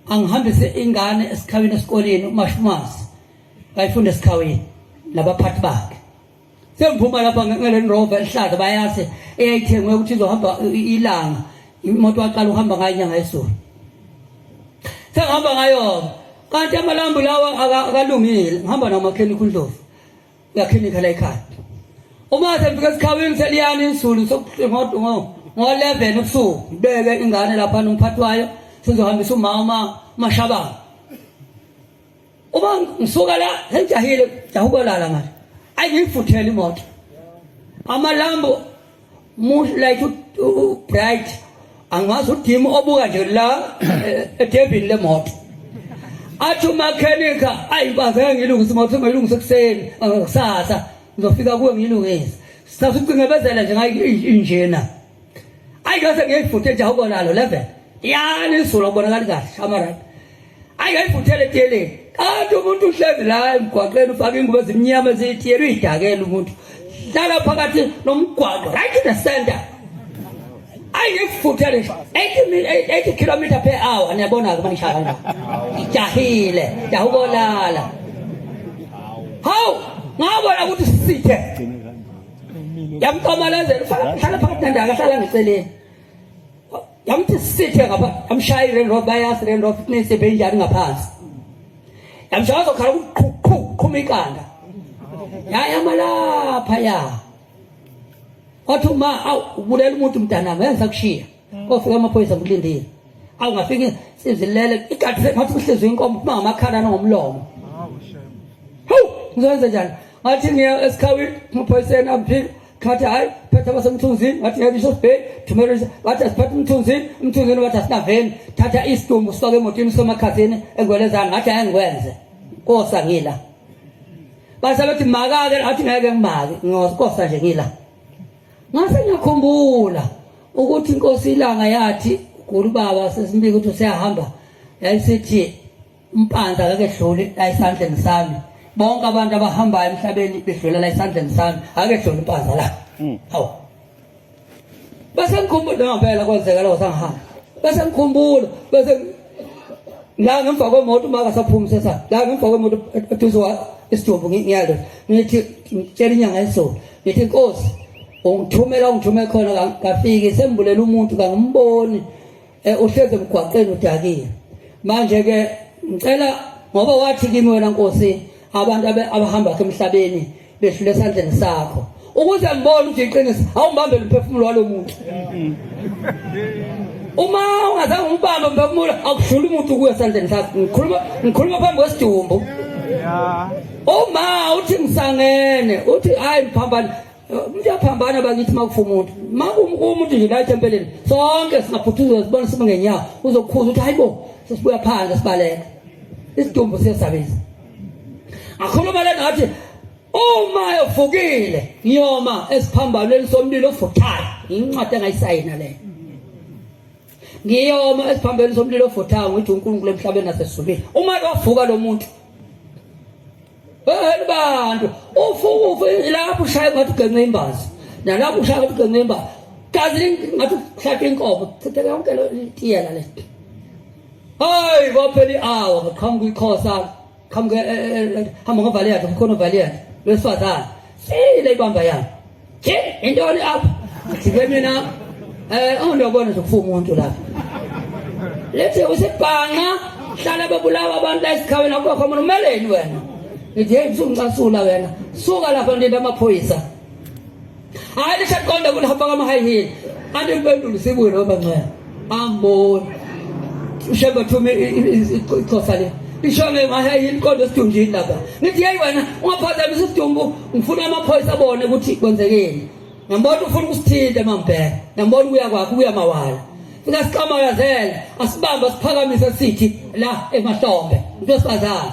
angihambise ingane esikhawini esikoleni umashumasi bayifunda esikhawini labaphathi bakhe Semphuma lapha ngelen Rover ehlaza bayathi eyayithengwe ukuthi izohamba ilanga imoto waqala uhamba ngayo inyanga yesulu. Sengihamba ngayo kanti amalambu lawa akalungile ngihamba namakhenikha uNdlovu. Uyakhenikha la ekhaya. Uma sefika esikhaweni seliyani insulu sokumoto ngo-11 ebusuku ibeke ingane lapha nomphathi wayo sizohambisa umama Mashabanga. Uma ngisuka la senjahile jahukolala ngathi ayingifuthela imoto. Amalambu like bright angazi uDimo obuka nje la etebhini lemoto. Athi umakhenika ayibazeke ngilungisa imoto ngilungisa kuseni kusasa ngizofika kuwe ngilungise. Sasicingebezela nje ngayi injena. Ayikase ngiyifuthe jahukolala 11. Yani isulu ubonakala kahle amarayt. Ayikayifuthele tieleni. Kanti umuntu uhlezi la emgwaqeni ufaka ingubo ezimnyama ezithiyela uyidakela umuntu. Hlala phakathi nomgwaqo right in the center. Ayifuthele 80 km per hour niyabona ke manishaka la. Ijahile, jahukolala. Hawu, ngabona ukuthi sisithe. Yamqamalezela hlala phakathi nendaka hlala ngeceleni. Yamthi sithe ngapha amshayile roba yasire roba fitness ebenjani ngaphansi. Yamshaza khala ukuqhuma ikanda. Yaya malapha ya. Wathi uma ubulela umuntu mntanami yenza kushiya. Kofika amaphoyisa ngilindile. Awungafiki sizilele ikati ngathi kuhlezwe inkomo kuma ngamakhala nangomlomo. Hawu, ngizowenza njani? Ngathi ngiya esikhawini amaphoyiseni amphika Khathi hayi phethe basemthunzini wathi ngiyabisho sibhe thumela wathi asiphathe umthunzini wathi asinaveni thatha isidumbu sifake emotini somakhazini engwelezana ngathi ayengikwenze Nkosi ngila base bathi makake athi ngeke ngimake ngokosa nje ngila ngase ngiyakhumbula ukuthi Inkosi ilanga yathi kulubaba sesimbika ukuthi usiyahamba yayisithi umpanza akeke dluli ayisandleni sami bonke abantu abahambayo emhlabeni bedlulela isandleni sami ake dlula impanza la hawu bese ngikhumbula ngempela kwenzeka lo sangihamba bese ngikhumbula bese la ngemva kwemoto maka saphuma sesa la ngemva kwemoto eduzwa isidumbu ngiyalo ngithi ngitshela inyanga yesolo ngithi Nkosi ungithume khona ngafike sembulela umuntu kangimboni uhleze emgwaqeni udakile manje ke ngicela ngoba wathi kimi wena Nkosi abantu abahamba emhlabeni behlule esandleni sakho ukuze ngibone ukuthi iqiniso awumbambe umphefumulo walomuntu uma ungazange umbambe umphefumulo akudlula umuntu kuye esandleni sakho ngikhuluma phambi kwesidumbu uma uthi ngisangene uthi hayi mphambana uyaphambana bakithi makufa umuntu umuntu nje la etempeleni sonke singaphuthuza sibone sibe ngenyawo uzokukhuza ukuthi hayibo sesibuya phansi sibaleka isidumbu siyasabisa akhuluma lena ngathi uma ufukile ngiyoma esiphambanweni somlilo ofuthayo incwadi engayisayina le ngiyoma esiphambanweni somlilo ofuthayo ngithi uNkulunkulu emhlabeni nasesizulwini uma wavuka lo muntu bantu ufu lapho ushaya ngathi ugenwe imbazi nalapho ushaya ngathi ugenwe imbazi kazi ngathi uhlapha inkomo thatha yonke lo tiyela le hayi kwaphela iawa ngaqhamuka ikhosa Come hamba ngavali yakhe khona uvali yakhe wesifazana sile ibamba yami ke intoni apha sibe mina ungiyobona zokufa umuntu lapha lethe usibhanga hlala bebulawa abantu la esikhaweni akho khona umeleni wena ngithi hey ngicasula wena suka lapha ndinde amaphoyisa hayi lishaqonda kulahamba kama high heel ande impendulo sibuye lo bancane amboni usheba thume ikhosa le ishone ngahayi inkondo esidunjini lapha ngithi hey wena ungaphazamisa isidumbu ngifuna amaphoyisa abone ukuthi kwenzekeni ngambona ufuna ukusithinta mambheka ngambona uya kwakho uya mawala fika siqamalazela asibamba siphakamise sithi la emahlombe ngiyosazana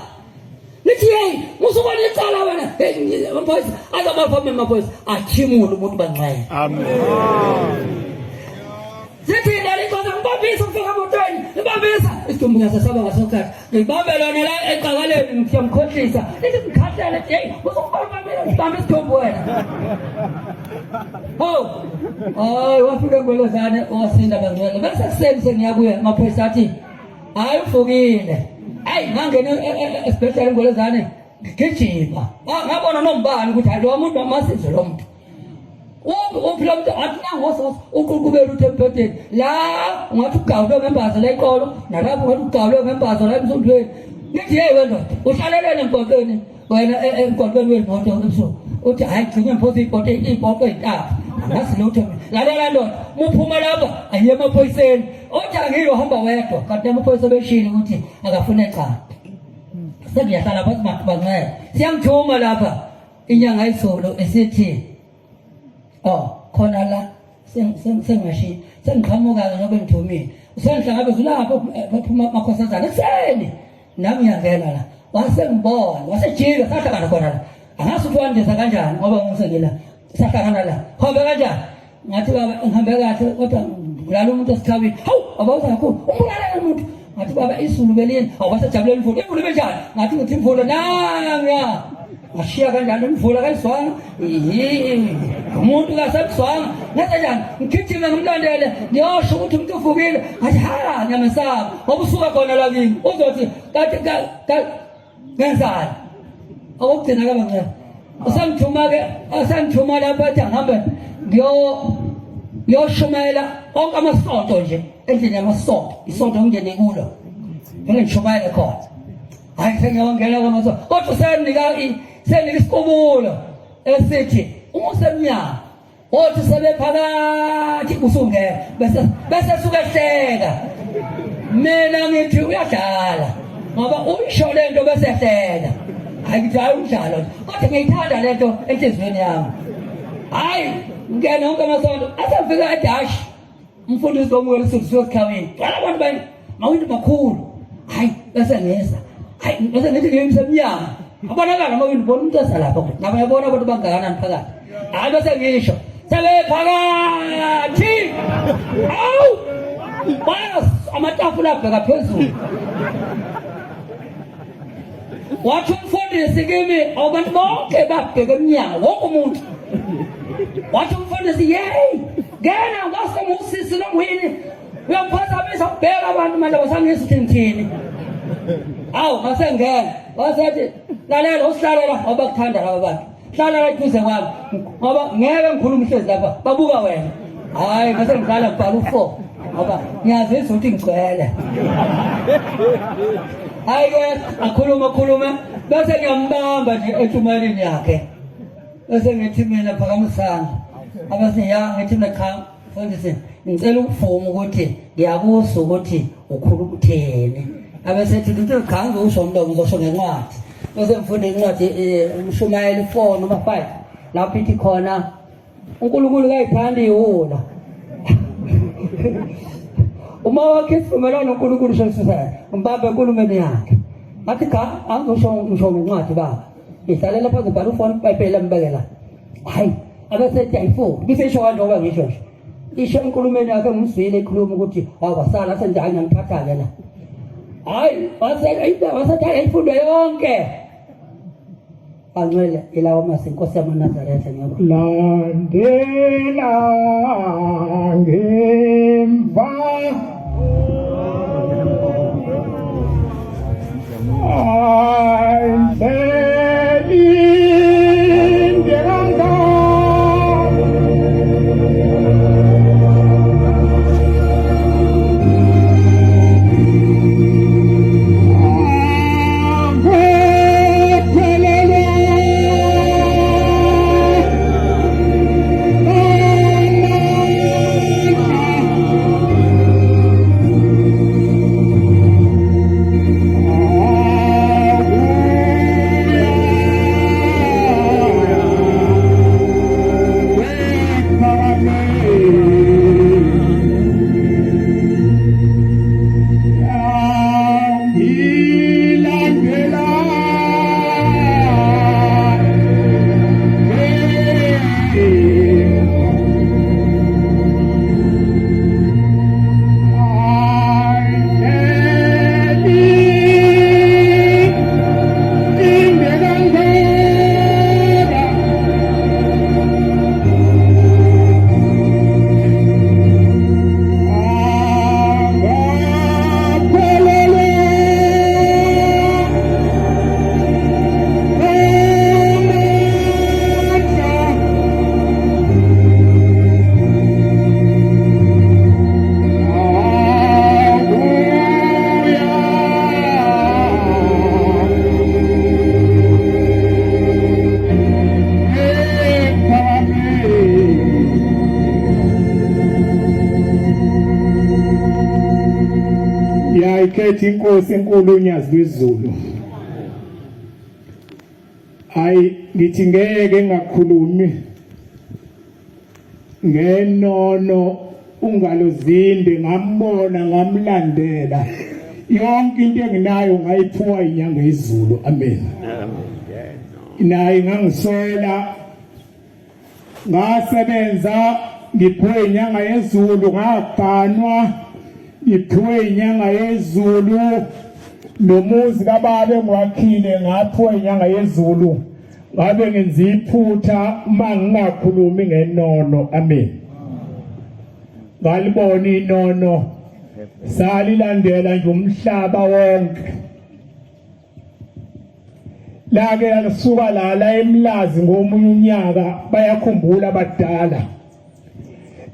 nithi hey musubona icala wena hey amaphoyisa azamaphambe amaphoyisa athimula umuntu banxele amen Zithi ndali kodwa ngibambisa ufika motweni ngibambisa isidumbu ngasasaba ngasokhathi ngibambelana la eqakaleni ngiyamkhohlisa lithi ngikhahlele hey uzokubambela ngibambe isidumbu wena hayi wafika ngolozane wasinda bangcwele bese kusenze ngiyakuya amaphoyisa athi hayi ufukile hayi ngangena esibhedlela ngolozane ngigijima ngabona nombani ukuthi hayi lo muntu amasize lo muntu uphila umuntu athi nangososo uqhubela uthempetheni la ngathi ugawule ngembazo la eqolo nalapho ngathi ugawule ngembazo la emsundweni ngithi hey wena uhlalelele empontweni wena empontweni wemoto ebusuku uthi hayi gcina mphosi ipoto ey'ntaba ngasi lutho lalela ndoda muphuma lapha ayiye emaphoyiseni uthi angiyohamba wedwa kanti amaphoyisa beshile ukuthi akafune eqanda sengiyahlala phansi bancela siyangithuma lapha inyanga yezulu esithi khona la sengashiya sengiqhamuka-ke njobe ngithumile sengihlangabezula lapho baphuma amakhosazana ekuseni nami ngiyangena la wasengibona wasejika sahlangana khona la angazi ukuthi wandiza kanjani ngoba ngisengila sahlangana la hambe kanjani ngathi baba ngihambe kahle kodwa ngilala umuntu esithabini hawu abawuza kakhulu umbulalela umuntu ngathi baba izulu belini awubasejabulela imvula imvula ibenjani ngathi ngithi imvula nanga ngashiya kanjani imvula kayizwanga umuntu kasebuzwanga nenze njani ngigijime ngimlandele ngiyosho ukuthi umuntu uvukile ngathi ha nyamesaba ngoba usuka khona la kimi uzothi ngenzani okugcina kaba ngena usangithuma-ke asangithuma lapha athi angihambe ngiyoshumayela onke amasonto nje endlini yamasonto isonto ngingene kulo vele ngishumayele khona hayi sengiyongena kwamasonto kodwa senika isiqubulo esithi umusemnyama othi sebephakathi usungena bese suke ehleka mina ngithi uyadlala ngoba uyisho lento bese ehleka hayi ngithi hayi umdlalo kodwa ngiyithanda lento enhliziyweni yami hayi ngena onke amasonto asafika edashi umfundisi womukela siyosikhaweni gcwala abantu mawindi makhulu hayi bese ngeza hayi bese ngithi ngiyemsemnyama abonakala mawindi bona umuntu esalapha nabayabona abantu bangakanani phakathi hayi bese ngisho sebephakathi awu bas amatafula abheka phezulu wathi umfundisi kimi abantu bonke babheka emnyango wonke umuntu wathi umfundisi yeyi ngena ngasemusisi nomhini uyaphazamisa ukubheka abantu manje basangisi ukuthi ngithini awu masengena wasethi lalela usihlalela ngoba kuthanda laba bantu hlala la eduze kwami ngoba ngeke ngikhulume ihlezi lapha babuka wena hayi bese ngidlala ngibhala u4 ngoba ngiyazisa ukuthi ngigcwele hayi-ke akhuluma bese ngiyambamba nje entumeleni yakhe bese ngithi mina phakamisana abese ya ngithi mina cha mfundisi ngicela ukuvuma ukuthi ngiyakuzwa ukuthi ukhuluma utheni abese ethi into cha ngizosho umlomo ngizosho ngencwadi bese ngifunda incwadi uMshumayeli 4 noma 5 lapho ithi khona uNkulunkulu kayithandi iwula uma wakhe sivumelana noNkulunkulu shesisa umbambe enkulumeni yakhe ngathi cha angizosho ngencwadi baba ngihlalela phansi ngibhala ufoni iBhayibheli ambekela hayi abesethi ayifo ngisho kanjalo ngisho isho enkulumeni yakhe ngimzwile ikhuluma ukuthi awasala senjani ngithatha la hayi wasethi ayifunde yonke angcwele ilawo masenkosi yamaNazaretha landela ngemva ngiyayikhetha inkosi enkulu unyazi lwezulu. Hayi ngithi ngeke ngakhulumi ngenono ungalozinde ngambona ngamlandela yonke into enginayo ngayiphuwa inyanga yezulu. Amen. Naye ngangisola ngasebenza ngiphuwe inyanga yezulu ngabhanwa ngiphuwe inyanga yezulu nomuzi kababe ngwakhile ngaphuwe inyanga yezulu ngabe ngenza iphutha uma ngingakhulumi ngenono. Amen. Ngalibona inono salilandela nje umhlaba wonke. Lake yasuka la eMlazi ngomunye unyaka bayakhumbula abadala.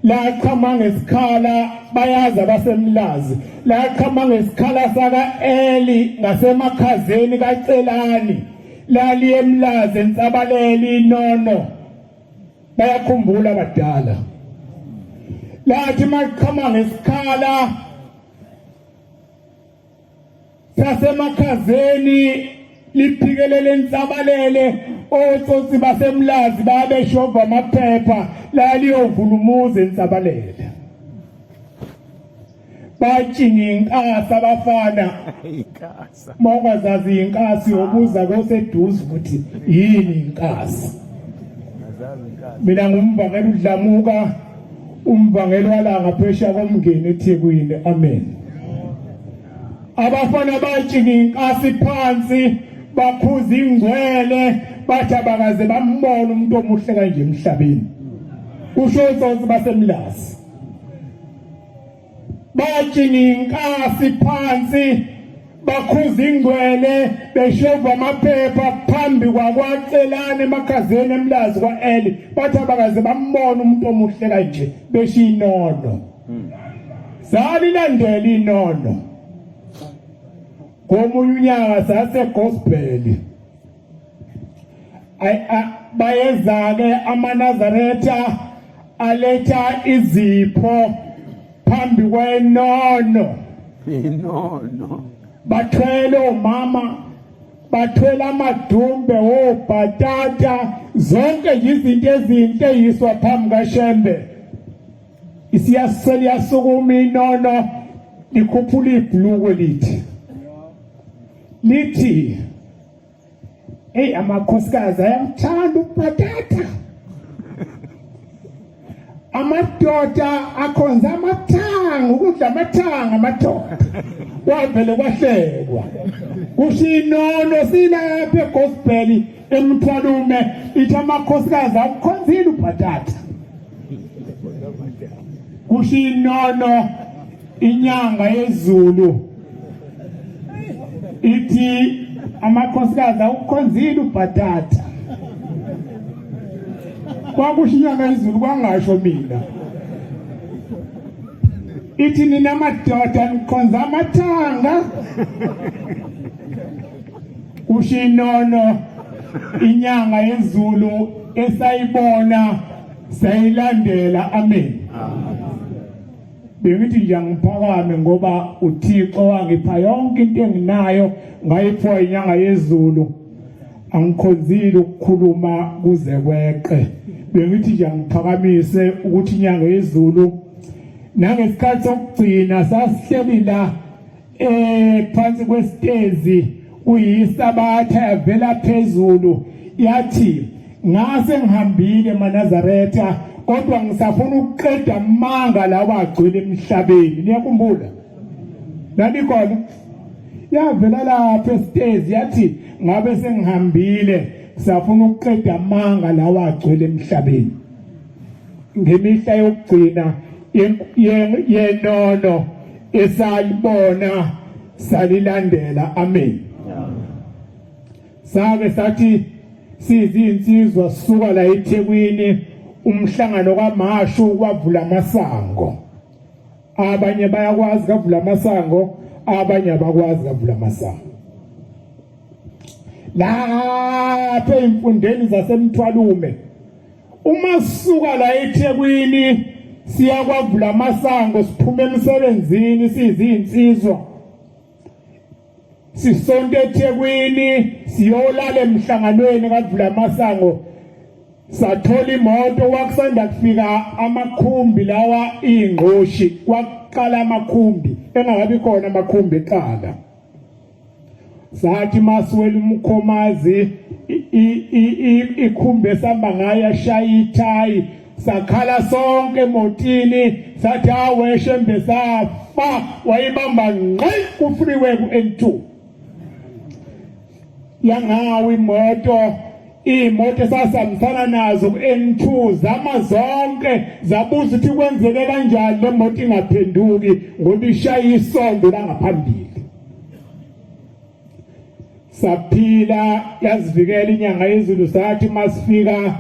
La khama ngesikhala bayaza baseMlazi. La khama ngesikhala saka Eli ngasemakhazeni kaCelani. Lali eMlazi ensabaleli inono bayakhumbula abadala. Lathi makhama ngesikhala sasemakhazeni liphikelele insabalele otsotsi baseMlazi babeshova amaphepha laliyovula umuzi ensabalele. Batshinga inkasi abafana mongazazi inkasi yobuza koseduze ukuthi yini inkasi. Mina ngumvangeli uDlamuka umvangeli walanga phesha komngeni eThekwini. Amen. Abafana batshinga inkasi phansi baphuza ingcwele bathi abakaze bambona umuntu omuhle kanje emhlabeni. Kusho utsotsi baseMlazi batshinga inkasi phansi bakhuza ingcwele beshova amaphepha phambi kwaCelani emakhazeni eMlazi kwaEli bathi abakaze bambona umuntu omuhle kanje besho inono. Salilandela inono ngomunye unyaka saseGospel. Bayeza-ke amaNazaretha aletha izipho phambi kwenono. Bathwele omama bathwele amadumbe obhatata zonke izinto ezinhle eyiswa phambi kaShembe. Isiyasela yasukuma inono likhuphula ibhulukwe lithi hey amakhosikazi ayamthanda ubhatata. Amadoda akhonza amathanga ukudla amathanga amadoda. Wavele kwahlekwa. Kusho inono silapha eGospel emthwalume ithi amakhosikazi akukhonzile ubhatata. Kusho inono inyanga yezulu ithi amakhosikazi akukhonzile ubhatata. Kwakusho inyanga yezulu kwangasho mina. Ithi nina madoda nikhonza amathanga. Kusho inono inyanga yezulu esayibona sayilandela. Amen. Bengithi nje ngiphakame ngoba uThixo wangipha yonke into enginayo ngayiphiwa inyanga yezulu. Angikhonzile ukukhuluma kuze kweqe. Bengithi nje ngiphakamise ukuthi inyanga yezulu nangesikhathi sokugcina sasihleli la phansi kwesitezi uyisabatha yavela phezulu yathi ngase ngihambile eManazaretha kodwa ngisafuna ukuqeda amanga lawa agcwele emhlabeni. Niyakhumbula nanikhona yavela lapha esitezi yathi ngabe sengihambile safuna ukuqeda amanga lawa agcwele emhlabeni. Ngemihla yokugcina yenono esalibona salilandela. Amen. Sake sathi sizinsizwa sisuka la eThekwini umhlangano kaMashu kwavula amasango. Abanye bayakwazi kavula amasango, abanye abakwazi kavula amasango. Lapha emfundeni zasemthwalume uma sisuka la eThekwini siya kwavula amasango siphuma emsebenzini sizinsizwa sisonke eThekwini siyolala emhlanganweni kaVula Masango sathola imoto wakusanda kufika amakhumbi lawa ingqoshi kwaqala amakhumbi engakabi khona amakhumbi eqala sathi masiwela umkhomazi ikhumbi esamba ngayo ashaya ithayi sakhala sonke emotini sathi aweshe mbesafa wayibamba ngqi ku-freeway ku-N2 yangawo imoto esasambisana nazo ku-N2 zama zonke zabuza ukuthi kwenzeke kanjani le moto ingaphenduki ngoba ishaya isondo langaphambili saphila yazivikela inyanga yezulu sathi masifika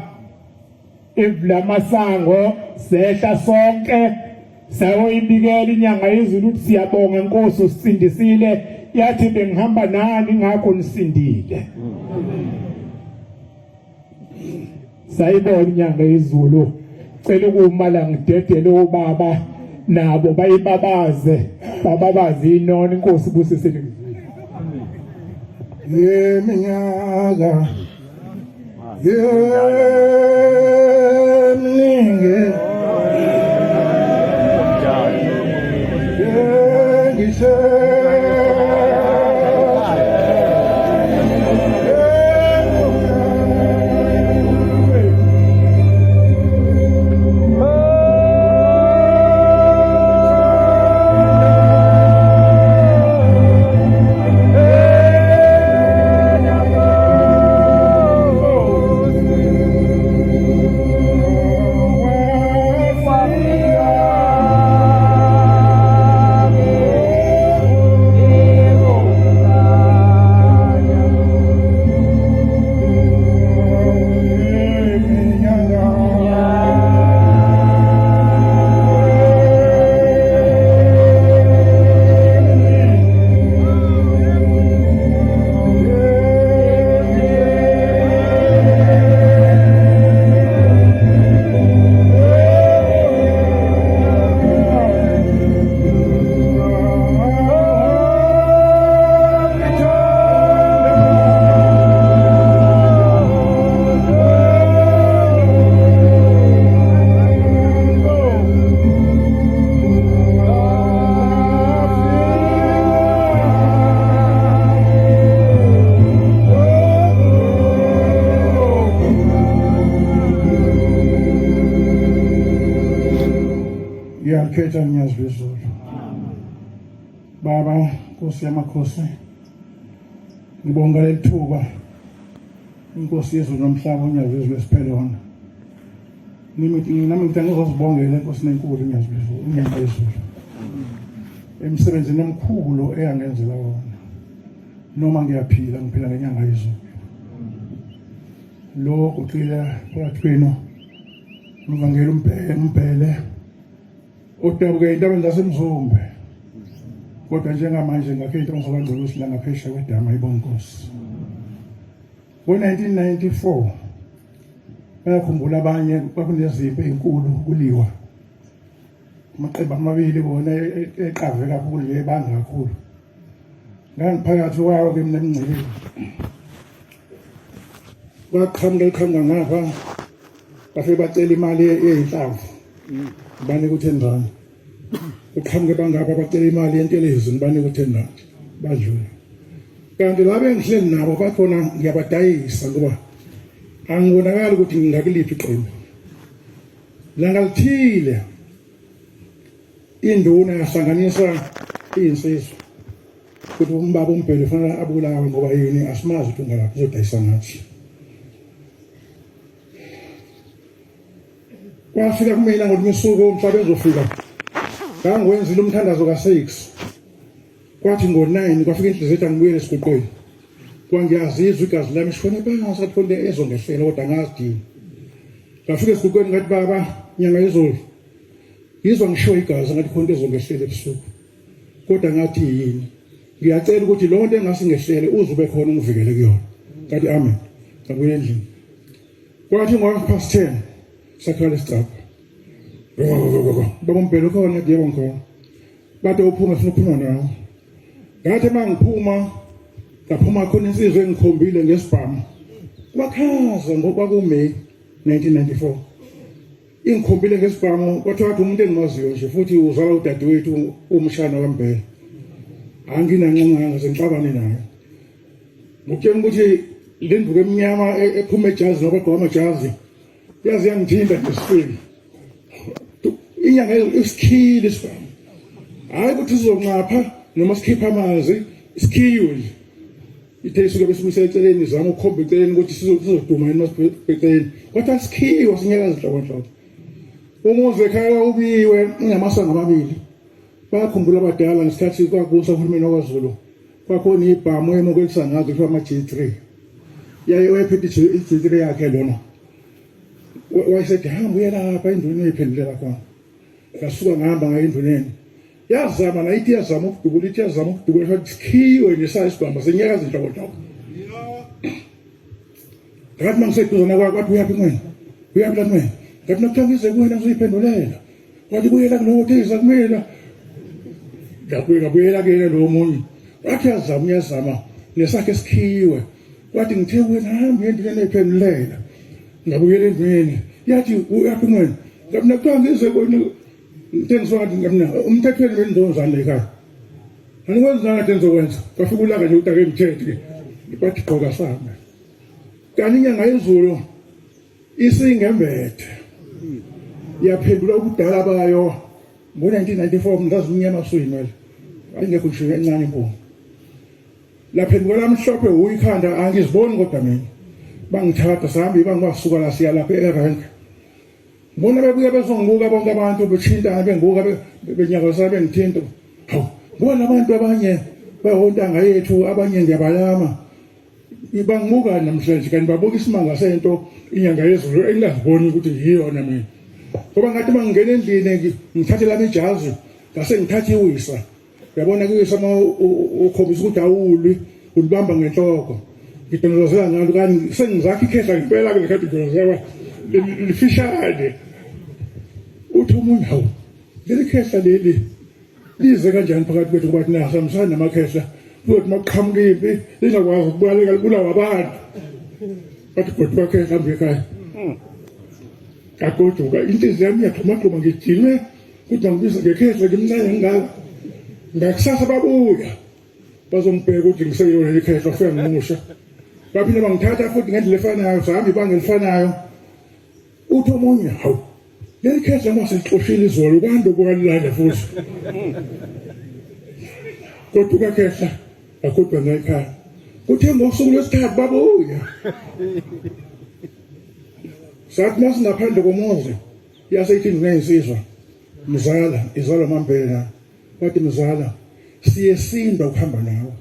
eVula Masango sehla sonke sayoyibikela inyanga yezulu ukuthi siyabonga Nkosi usindisile yathi bengihamba nani ngakho nisindile sayibona inyanga yezulu cela ukumala ngidedele ubaba nabo bayibabaze inoni Nkosi busisele Nyanga mninge Ngiyakhetha ngiyazizulu Baba Nkosi yamakhosi ngibonga lethuba Inkosi yezulu nomhlaba onyazizwe esiphelona nami ngizozibongela Nkosi nenkulu ngiyazizulu emsebenzini omkhulu eyangenzela wona noma ngiyaphila ngiphila ngenyanga yezulu lo kucila phakathi kwenu Abavangeli umpele udabuke indaba zasemzumbe kodwa njengamanje ngakhetha ngizokangcola usilanga phesha kwedama ibonkosi ngo-1994 bayakhumbula abanye kwakunezimpi ezinkulu kuliwa amaqembu amabili bona eqave kakhulu nje ebanga kakhulu ngangiphakathi kwawo ke mina emngceleni baqhamuka ngapha bafike bacela imali eyinhlamvu banike u10 rand uqhamuke bangapha bacela imali yentelezi banike u10 rand badlula kanti la bengihleli nabo bakhona ngiyabadayisa ngoba angibonakala ukuthi ngingakiliphi iqembu langa lithile induna yahlanganisa insizwa ukuthi umbaba umpele fanele abulawe ngoba yini asimazi ukuthi ungalaphi uzodayisa ngathi kwafika kumina ngokusuku umhlaba ezofika ngangwenzile umthandazo ka6 kwathi ngo9 kwafika inhliziyo ethi angibuyele esiguqweni kwangiyazizwa igazi lami shone phansi kathole ezongehlela kodwa ngazidini ngafika esiguqweni ngathi baba Nyanga yezulu ngizwa ngisho igazi ngathi khona ezongehlela ebusuku kodwa ngathi yini ngiyacela ukuthi lonke engasingehlele uzube khona ungivikele kuyona ngathi amen ngabuyela endlini kwathi ngo10 sakhala isicapha baba umpelo khona yebo ngikhona bathi uphuma sifuna ukuphuma nawe ngathi mangiphuma ngaphuma khona insizwe engikhombile ngesibhamu wakhaza ngokwakuMay 1994 ingikhombile ngesibhamu kwathiwa umuntu engimaziyo nje futhi uzala udadewethu umshana kaMbele anginanconganga sengixabane naye ngokutshela ukuthi le nduku emnyama ephuma ejazi nokugqoka amajazi yazi yangithinta ngesifile inyanga isikhile isibhamu hayi ukuthi sizonqapha noma sikhipha amanzi isikhiwe nje ithe suke besibuyisela eceleni zama ukukhomba eceleni ukuthi sizoduma yini masibheceleni kodwa sikhiwe sinyakaza inhloko umuzi ekhaya ubiwe ingamasanga amabili bayakhumbula abadala ngesikhathi kwakusa uhulumeni wakwaZulu kwakhona ibhamu emokwekusangazo kuthiwa ama-G3 yaye wayephethe i-G3 yakhe lona wayesethi hamba uye lapha enduneni uyiphendulela khona ngasuka ngahamba ngayo enduneni yazama nayithi yazama ukudubula sikhiwe nesaya isibhamba senyakaza inhloko ngathi mangiseduzana kwathi uyaphi mwena ngathi nakuthangise kuwena ngizuyiphendulela wathi kuyela kulotheza kumela ngabuyela kuyena lo munye wathi yazama nesakhe sikhiwe wathi ngithe wena hamba endleleni eyiphendulela ngabuyela endleleni yathi uyaphi mwena ngathi nakuthangise kuwena ngithengiswathi umthethweni wendonzana ekhaya anikwenza ngathi ngizokwenza kwafika ulaka nje ukuthi ake ngithethe bathi gqoka sami kanti inyanga yezulu isingembethe yaphendula ubudala bayo ngo-1994 mntazi umnyama usuyimele ayingekho nje encane impunga laphendula lamhlophe uyikhanda angiziboni kodwa mina bangithatha sahambe bangasuka la siya lapha erenke bona bebuye bezongibuka bonke abantu bethintana bengibuka benyakazana bengithinta hawu bona abantu abanye bahontanga yethu abanye ngiyabalama ibangibuka namhlanje kanti babuka isimanga sento inyanga yezulu engingaziboni ukuthi yiyona mina ngoba ngathi mangingena endlini ngithathela ijazi ngase ngithathe iwisa yabona kuyisa uma ukhombisa ukuthi awulwi ulibamba ngenhloko ngidonozela ngalo kanti sengizakha ikhehla ngempela ke lekhathi ngidonozela lifishane uthi umuntu hawu leli khehla leli lize kanjani phakathi kwethu kubathi nasamsana namakhehla kuthi maqhamuka impi lingakwazi ukubaleka libulawa abantu bathi kodwa bakhehla hambe ekhaya kagoduka inhliziyo yami iyaxhumaxhuma ngijime ukuthi mangibiza ngekhehla ngimncane ngingaka ngakusasa babuya bazombheka ukuthi ngiseyona leli khehla ufika ngimusha baphinde bangithatha futhi ngendlela efanayo sahambe ibanga elifanayo uthi omunye hawu leli khehla masixoshile izolo kwando kukalilanda futhi kodwa khehla akodwa ngekhaya kuthe ngosuku lwesithathu babuya sathi masingaphandle komuzi yaseyithi nginesizwa mzala izalwa maMbele wathi mzala siyesinda ukuhamba nawe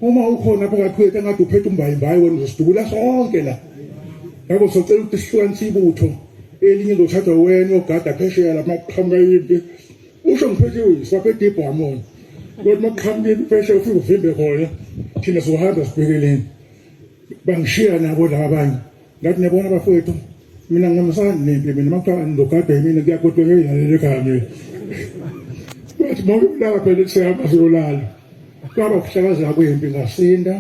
uma ukhona phakathi kwethu engathi uphethe umbayimbayi wena uzosidubula sonke la yabo socela ukuthi sihlukanise ibutho elinye lothatha wena ogada phesheya la maqhamuka yimpi usho ngiphethe uyisi waphethe ibhamoni kodwa maqhamuka phesheya ufike uvimbe khona thina sohamba sibhekeleni bangishiya nabo laba abanye ngathi niyabona bafowethu mina ngamsana nempi mina makuthiwa ngizogada yimina kuyakodwa ngiyilalela ekhaya mina bathi mawulala phela sihamba siyolala kwaba kuhlakaza kwempi ngasinda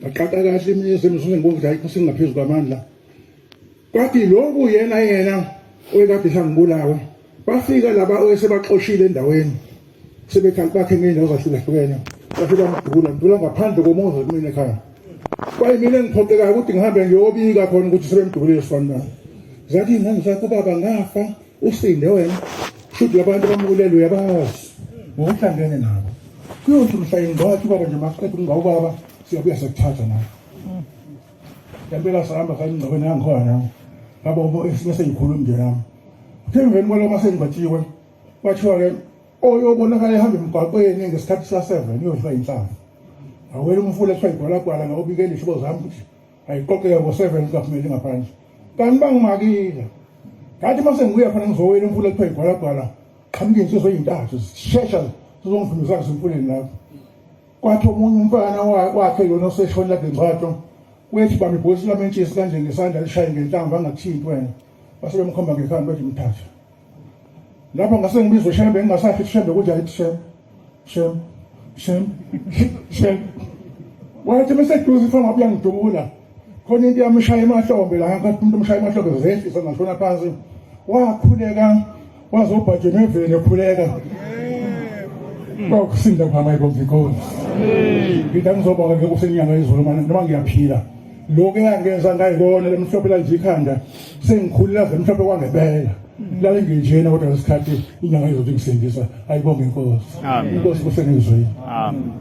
ngaqaqa kahle imizi ngibonga ukuthi hayi kusingaphezu kwamandla kwathi lokhu yena oyekade sangibulawa bafika laba osebaxoshile endaweni sebekhe ngendawo zahlukene bafika bamdubula ngaphandle komuzi kumina ekhaya kwaye mina ngiphoqeka ukuthi ngihambe ngiyobika khona ukuthi sebemdubulile sifanele zathi ingane zakho baba ngafa usinde wena futhi labantu bamulele uyabazi ngokuhlangene nabo kuyothi mhlawumbe baba nje masiqeda ngawubaba siyabuya sekuthatha nawe ngempela sahamba sangqobene yangikhona ngabo bese ngikhuluma nje nami phemveni kwaloma sengibatiwe wathiwa ke oyobonakala ehamba emgwaqweni ngesikhathi sa7 uyodla inhlava awela umfula ethiwa igwalagwala ngawubikela ishibo zami ukuthi ayiqoqeka ngo7 kakumele ngaphandle kanti bangimakile ngathi mase ngibuya khona ngizowela umfula ethiwa igwalagwala qhamuke insizwe eyintathu zishesha sizongifundisa emfuleni lapho kwathi omunye umfana wakhe yona oseshona lapha engcwatsho wethi bami ibhosi lamentshisi kanje ngesandla lishaye ngenhlamba angathinti wena base bemkhomba ngekhanda bethi mthatha lapho ngase ngibizwe shembe engasathi shembe ukuthi ayithi shem wathi beseduze ifana ngabe uyangidubula khona into yamshaya emahlombe la ngathi umuntu umshaya emahlombe zehlisa ngashona phansi wakhuleka wazobhajela eveni ekhuleka kwakusinda kwami ayibonzikhosi ngithi ngizobonga ke kusenyanga yezulu noma ngiyaphila lokho eyangenza ngayibona lemhlophe la nje ikhanda sengikhulula zemhlophe kwangebela la nginjena kodwa lesikhathi inyanga izothi ngisindisa ayibonge inkosi inkosi kusengizweni amen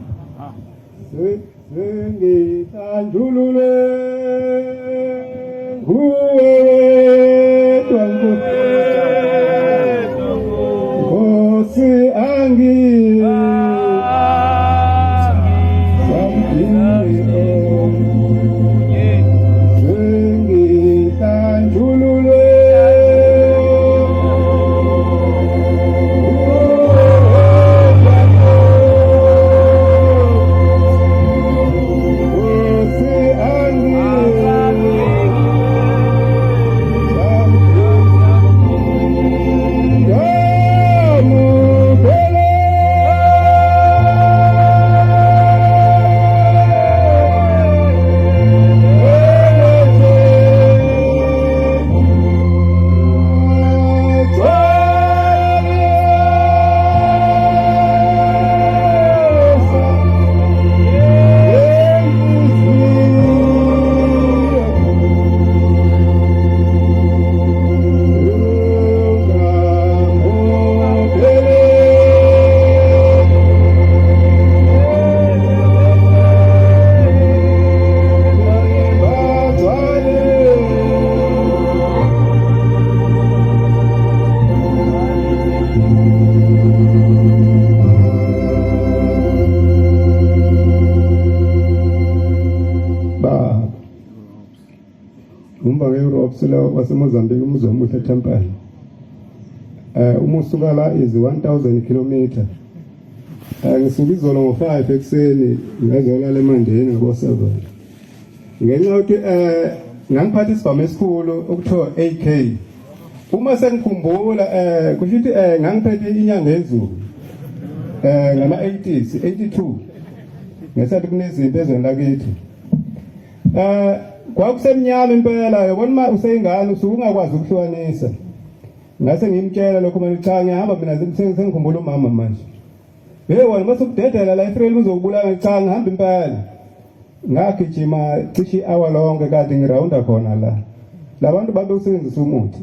ngithandulule nguwe Nkosi angi waseMozambique umuzwa omuhle eTempele umusuka la is 1000 km ngisuka izolo ngo5 ekseni ngazolala eMandeni ngo7 ngenxa yokuthi ngangiphatha isibhamu esikhulu okuthiwa AK uma sengikhumbula kusho ukuthi ngangiphethe inyanga yezulu ngama 80s 82 ngesathi kunezinto ezweni lakithi kwakusemnyama impela yabona useyingane usuke ungakwazi ukuhlukanisa ngase ngimtshela lokho manje cha ngihamba mina sengikhumbula umama manje wena mase ukudedela la eFreli uzokubulala cha ngihamba impela ngagijima cishe hour lonke kade ngirounda khona la labantu babe usebenzisa umuthi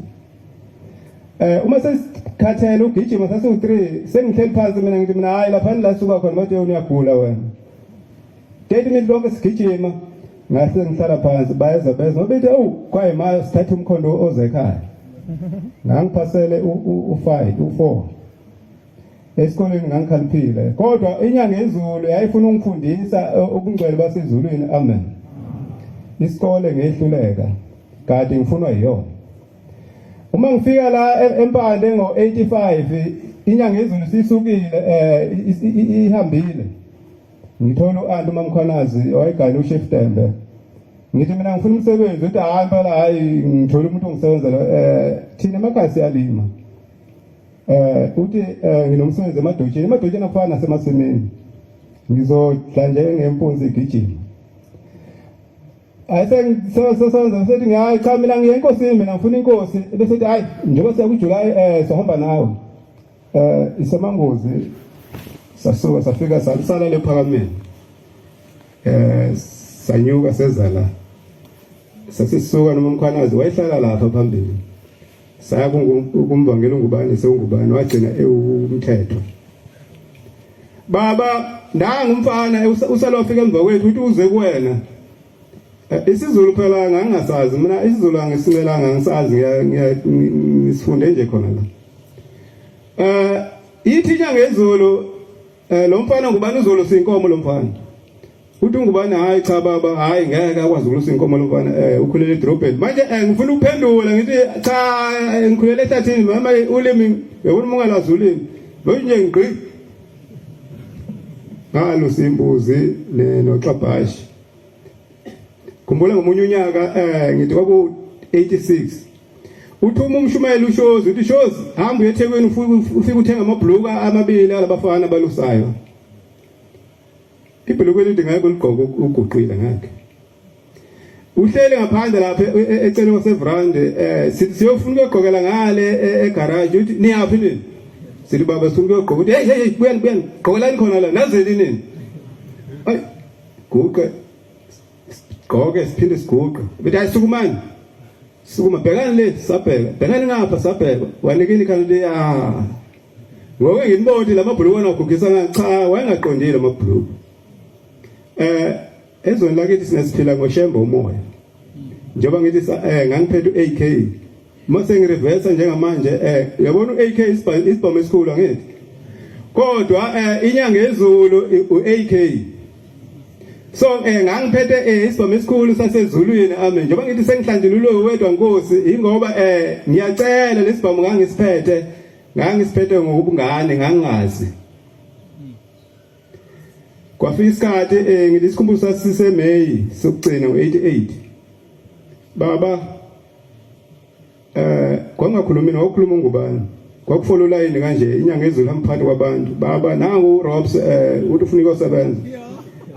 uma sesikhathele ugijima sase-3 sengihleli phansi mina ngithi mina hayi lapha la suka khona bathi uyagula wena 30 minutes lonke sigijima ngase ngihlala phansi bayeza beza bethi kwayima sithatha umkhondo oze ekhaya ngangiphasele u4 esikoleni ngangikhaliphile kodwa inyanga yezulu yayifuna ungifundisa ubungcwele basezulwini amen isikole ngehluleka kade ngifunwa yiyona uma ngifika la empande ngo85 inyanga yezulu sisukile ihambile ngithola u-anti uMamkhwanazi owayegane uChef Tembe ngithi mina ngifuna umsebenzi uthi hayi impela hayi ngithola umuntu ongisebenzela thina emakhaya siyalima uthi nginomsebenzi emadotsheni afana nasemasimini ngizodla nje ngempunzi igijima ayisengisebenza sethi ngihayi cha mina ngiye enkosini mina ngifuna inkosi bese ethi hayi njengoba siya kuJuly sohamba nawe isemangozi sasuka safika salisala lephakameni sanyuka seza la sasisuka noMamkhwanazi wayehlala lapha phambili saya kumvangeli ungubani sewungubani wagcina ewumthetho baba ndangumfana usalofika emva kwethu uthi uze kuwena isiZulu phela ngangasazi mina isiZulu angisimelanga ngisazi ngisifunde nje khona la ithi inyanga yezulu lo mfana ngubani uzolo sinkomo lo mfana uthi ngubani hayi cha baba hayi ngeke akwazi ukulusa inkomo lo mfana ukhulele edrobheni manje ngifuna ukuphendula ngithi cha ngikhulele ehlathini mama ulimi yabona mungalazi ulimi lo nje ngqi ngalusa imbuzi noXabashi khumbula ngomunye unyaka ngithi kwaku 86 uthuma umshumayeli uShozi uthi Shozi hamba uyeThekwini ufike uthenga amabhluka amabili alabafana balusayo ibhuluko elide ngeke uligqoke uguqile ngakhe uhlele ngaphandle lapha eceleni kwasevrande sithi siyofuna ukugqokela ngale egarage uthi niyaphi nini sithi baba sifuna ukugqoka uthi hey buyani gqokelani khona la nazeli nini ay guqe gqoke siphinde siguqe bethi ayisukumani sukuma bhekani le sabheka bhekani ngapha sabheka wanikini kanti ngoke ngimboni lamabhuluko anagugisa ngacha wayengaqondile amabhuluko ezweni lakithi sinesiphila ngoshembe umoya njengoba ngithi ngangiphethe u-AK mase ngireversa njengamanje uyabona u-AK isibhamu esikhulu angithi kodwa inyanga yezulu u-AK so ngangiphethe isibhamu esikhulu sasezulwini amen njengoba ngithi sengihlanjululwe wedwa Nkosi ingoba ngiyacela lesibhamu ngangisiphethe ngokubungane ngangazi kwafika isikhathi ngithi isikhumbuzo sasiseMay sokugcina ngo88 baba kwangakhulumi nokukhuluma ngubani kwakufola line kanje inyanga yezulu amphathi kwabantu baba nangu Robs uthi ufuna ukusebenza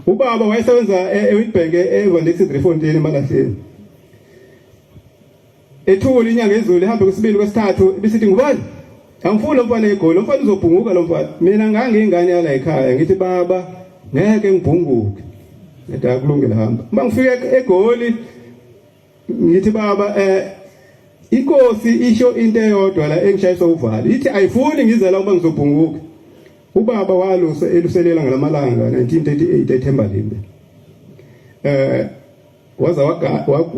ubaba wayesebenza eWitbank eVandex Driefontein eMalahleni ethula inyanga yezulu ihambe kwesibili kwesithathu bisithi ngubani angifuni umfana egoli umfana uzobhunguka lo mfana mina ngangingane yala ekhaya ngithi baba ngeke ngibhunguke ngithi akulungile hamba uma ngifika egoli ngithi baba inkosi isho into eyodwa la engishayiswa uvalo ithi ayifuni ngizela uma ngizobhunguka ubaba walusa eluselela ngalamalanga 1938 eThembalimbe waza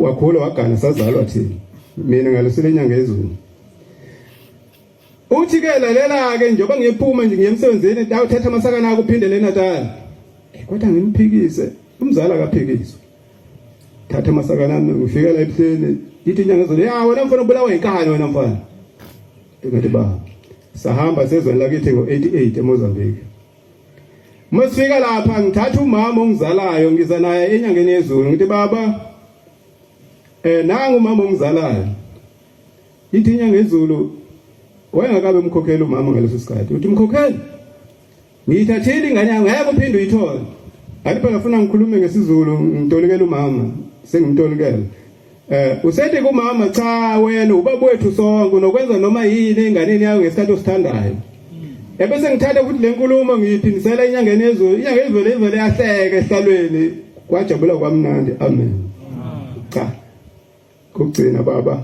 wakhola wagana sazalwa thina mina ngalusele inyanga yezulu uthi ke lalela ke njengoba ngiyephuma nje ngiyemsebenzini dawuthatha amasakana akho uphindele eNatal kodwa ngimphikise umzala akaphikiswa thatha amasakana ami ngifika la ebuhleni ithi inyanga yezulu wena mfana ubulawa inkani wena mfana ngathi baba sahamba sezweni lakithi ngo88 eMozambique masifika lapha ngithatha umama ongizalayo ngiza naye enyangeni yezulu ngithi baba nangu umama ongizalayo ithi inyanga yezulu wayengakabe umkhokheli umama ngaleso sikhathi uthi mkhokheli ngiyithathile ingane yakho ngeke uphinde uyithola athi phela ufuna ngikhulume ngesiZulu ngitolikela umama sengimtolikela usethi kumama cha wena ubaba wethu sonke unokwenza noma yini enganeni yakho ngesikhathi osithandayo ebese ngithatha futhi le nkulumo ngiyiphindisela enyangeni yezulu inyanga yezulu yahleka esihlalweni kwajabula kwamnandi amen cha kokugcina baba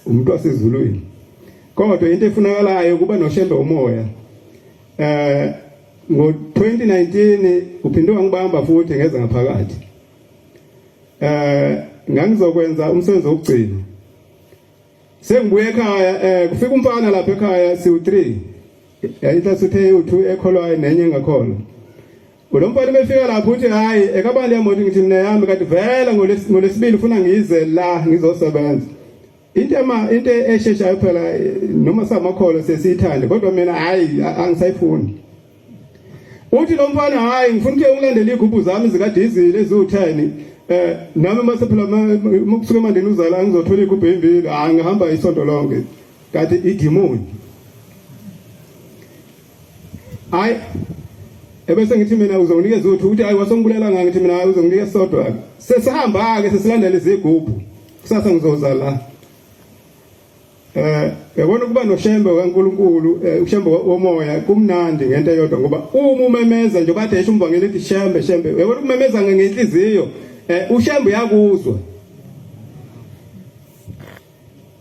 umuntu wasezulwini kodwa into efunakalayo kuba noshembe umoya ngo2019 uphinde wangibamba futhi ngeze ngaphakathi ngangizokwenza umsebenzi wokugcina sengibuye ekhaya kufika umfana lapha ekhaya siwu3 yayithatha uthe u2 ekholwayo nenye engakholwa lo mfana befika lapho uthi hayi ekabali yamoto ngithi mina yami kade vela ngolesibili ufuna ngize la ngizosebenza into esheshayo phela noma samakholo sesiyithande kodwa mina hayi angisayifuni uthi lo mfana hayi ngifuna ukuthi ungilandele igubhu zami zikadizili eziwu10 nami mase phela ukusuka mandeni uzala ngizothola igubhu embili ngihamba isonto lonke kade igimoni hayi ebese ngithi mina uzonginikeza uthi hayi wasongibulela ngithi mina uzonginikeza sodwa sesihamba ke sesilandela izigubhu kusasa ngizoza la yabona kuba noshembe kaNkulunkulu ushembe womoya kumnandi ngento eyodwa ngoba uma umemeza nje bathe esho umvangeli ethi shembe yabona umemeza ngenhliziyo ushembe yakuzwa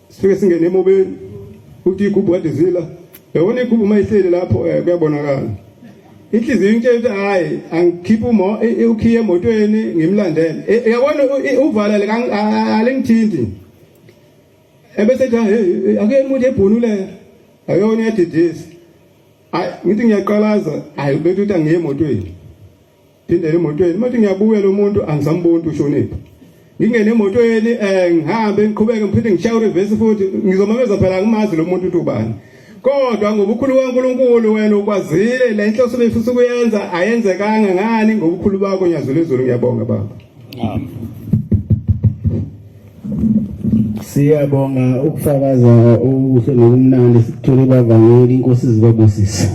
sifike singene emobeni uthi igubhu kade zila yabona igubhu mayihleli lapho kuyabonakala inhliziyo intshela ukuthi hayi angikhipha ukhiye emotweni ngimlandele yabona uvala le alengithinti ebese ethi ake umuntu ebhunule akuyona yadidisa ngithi ngiyaqalaza hayi ubethu ukuthi angiye emotweni phindele emotweni manje ngiyabuya lo muntu angisamboni ushonephi ngingene emotweni ngihambe ngiqhubeke ngiphinde ngishaya reverse futhi ngizomameza phela ngimazi lo muntu uthi ubani kodwa ngobukhulu kaNkulunkulu wena ukwazile le nhloso befisa ukuyenza ayenzekanga ngani ngobukhulu bakho nyazulu ezulu ngiyabonga baba siyabonga ukufakaza uhle nokumnandi sikuthole Abavangeli inkosi zibabusisa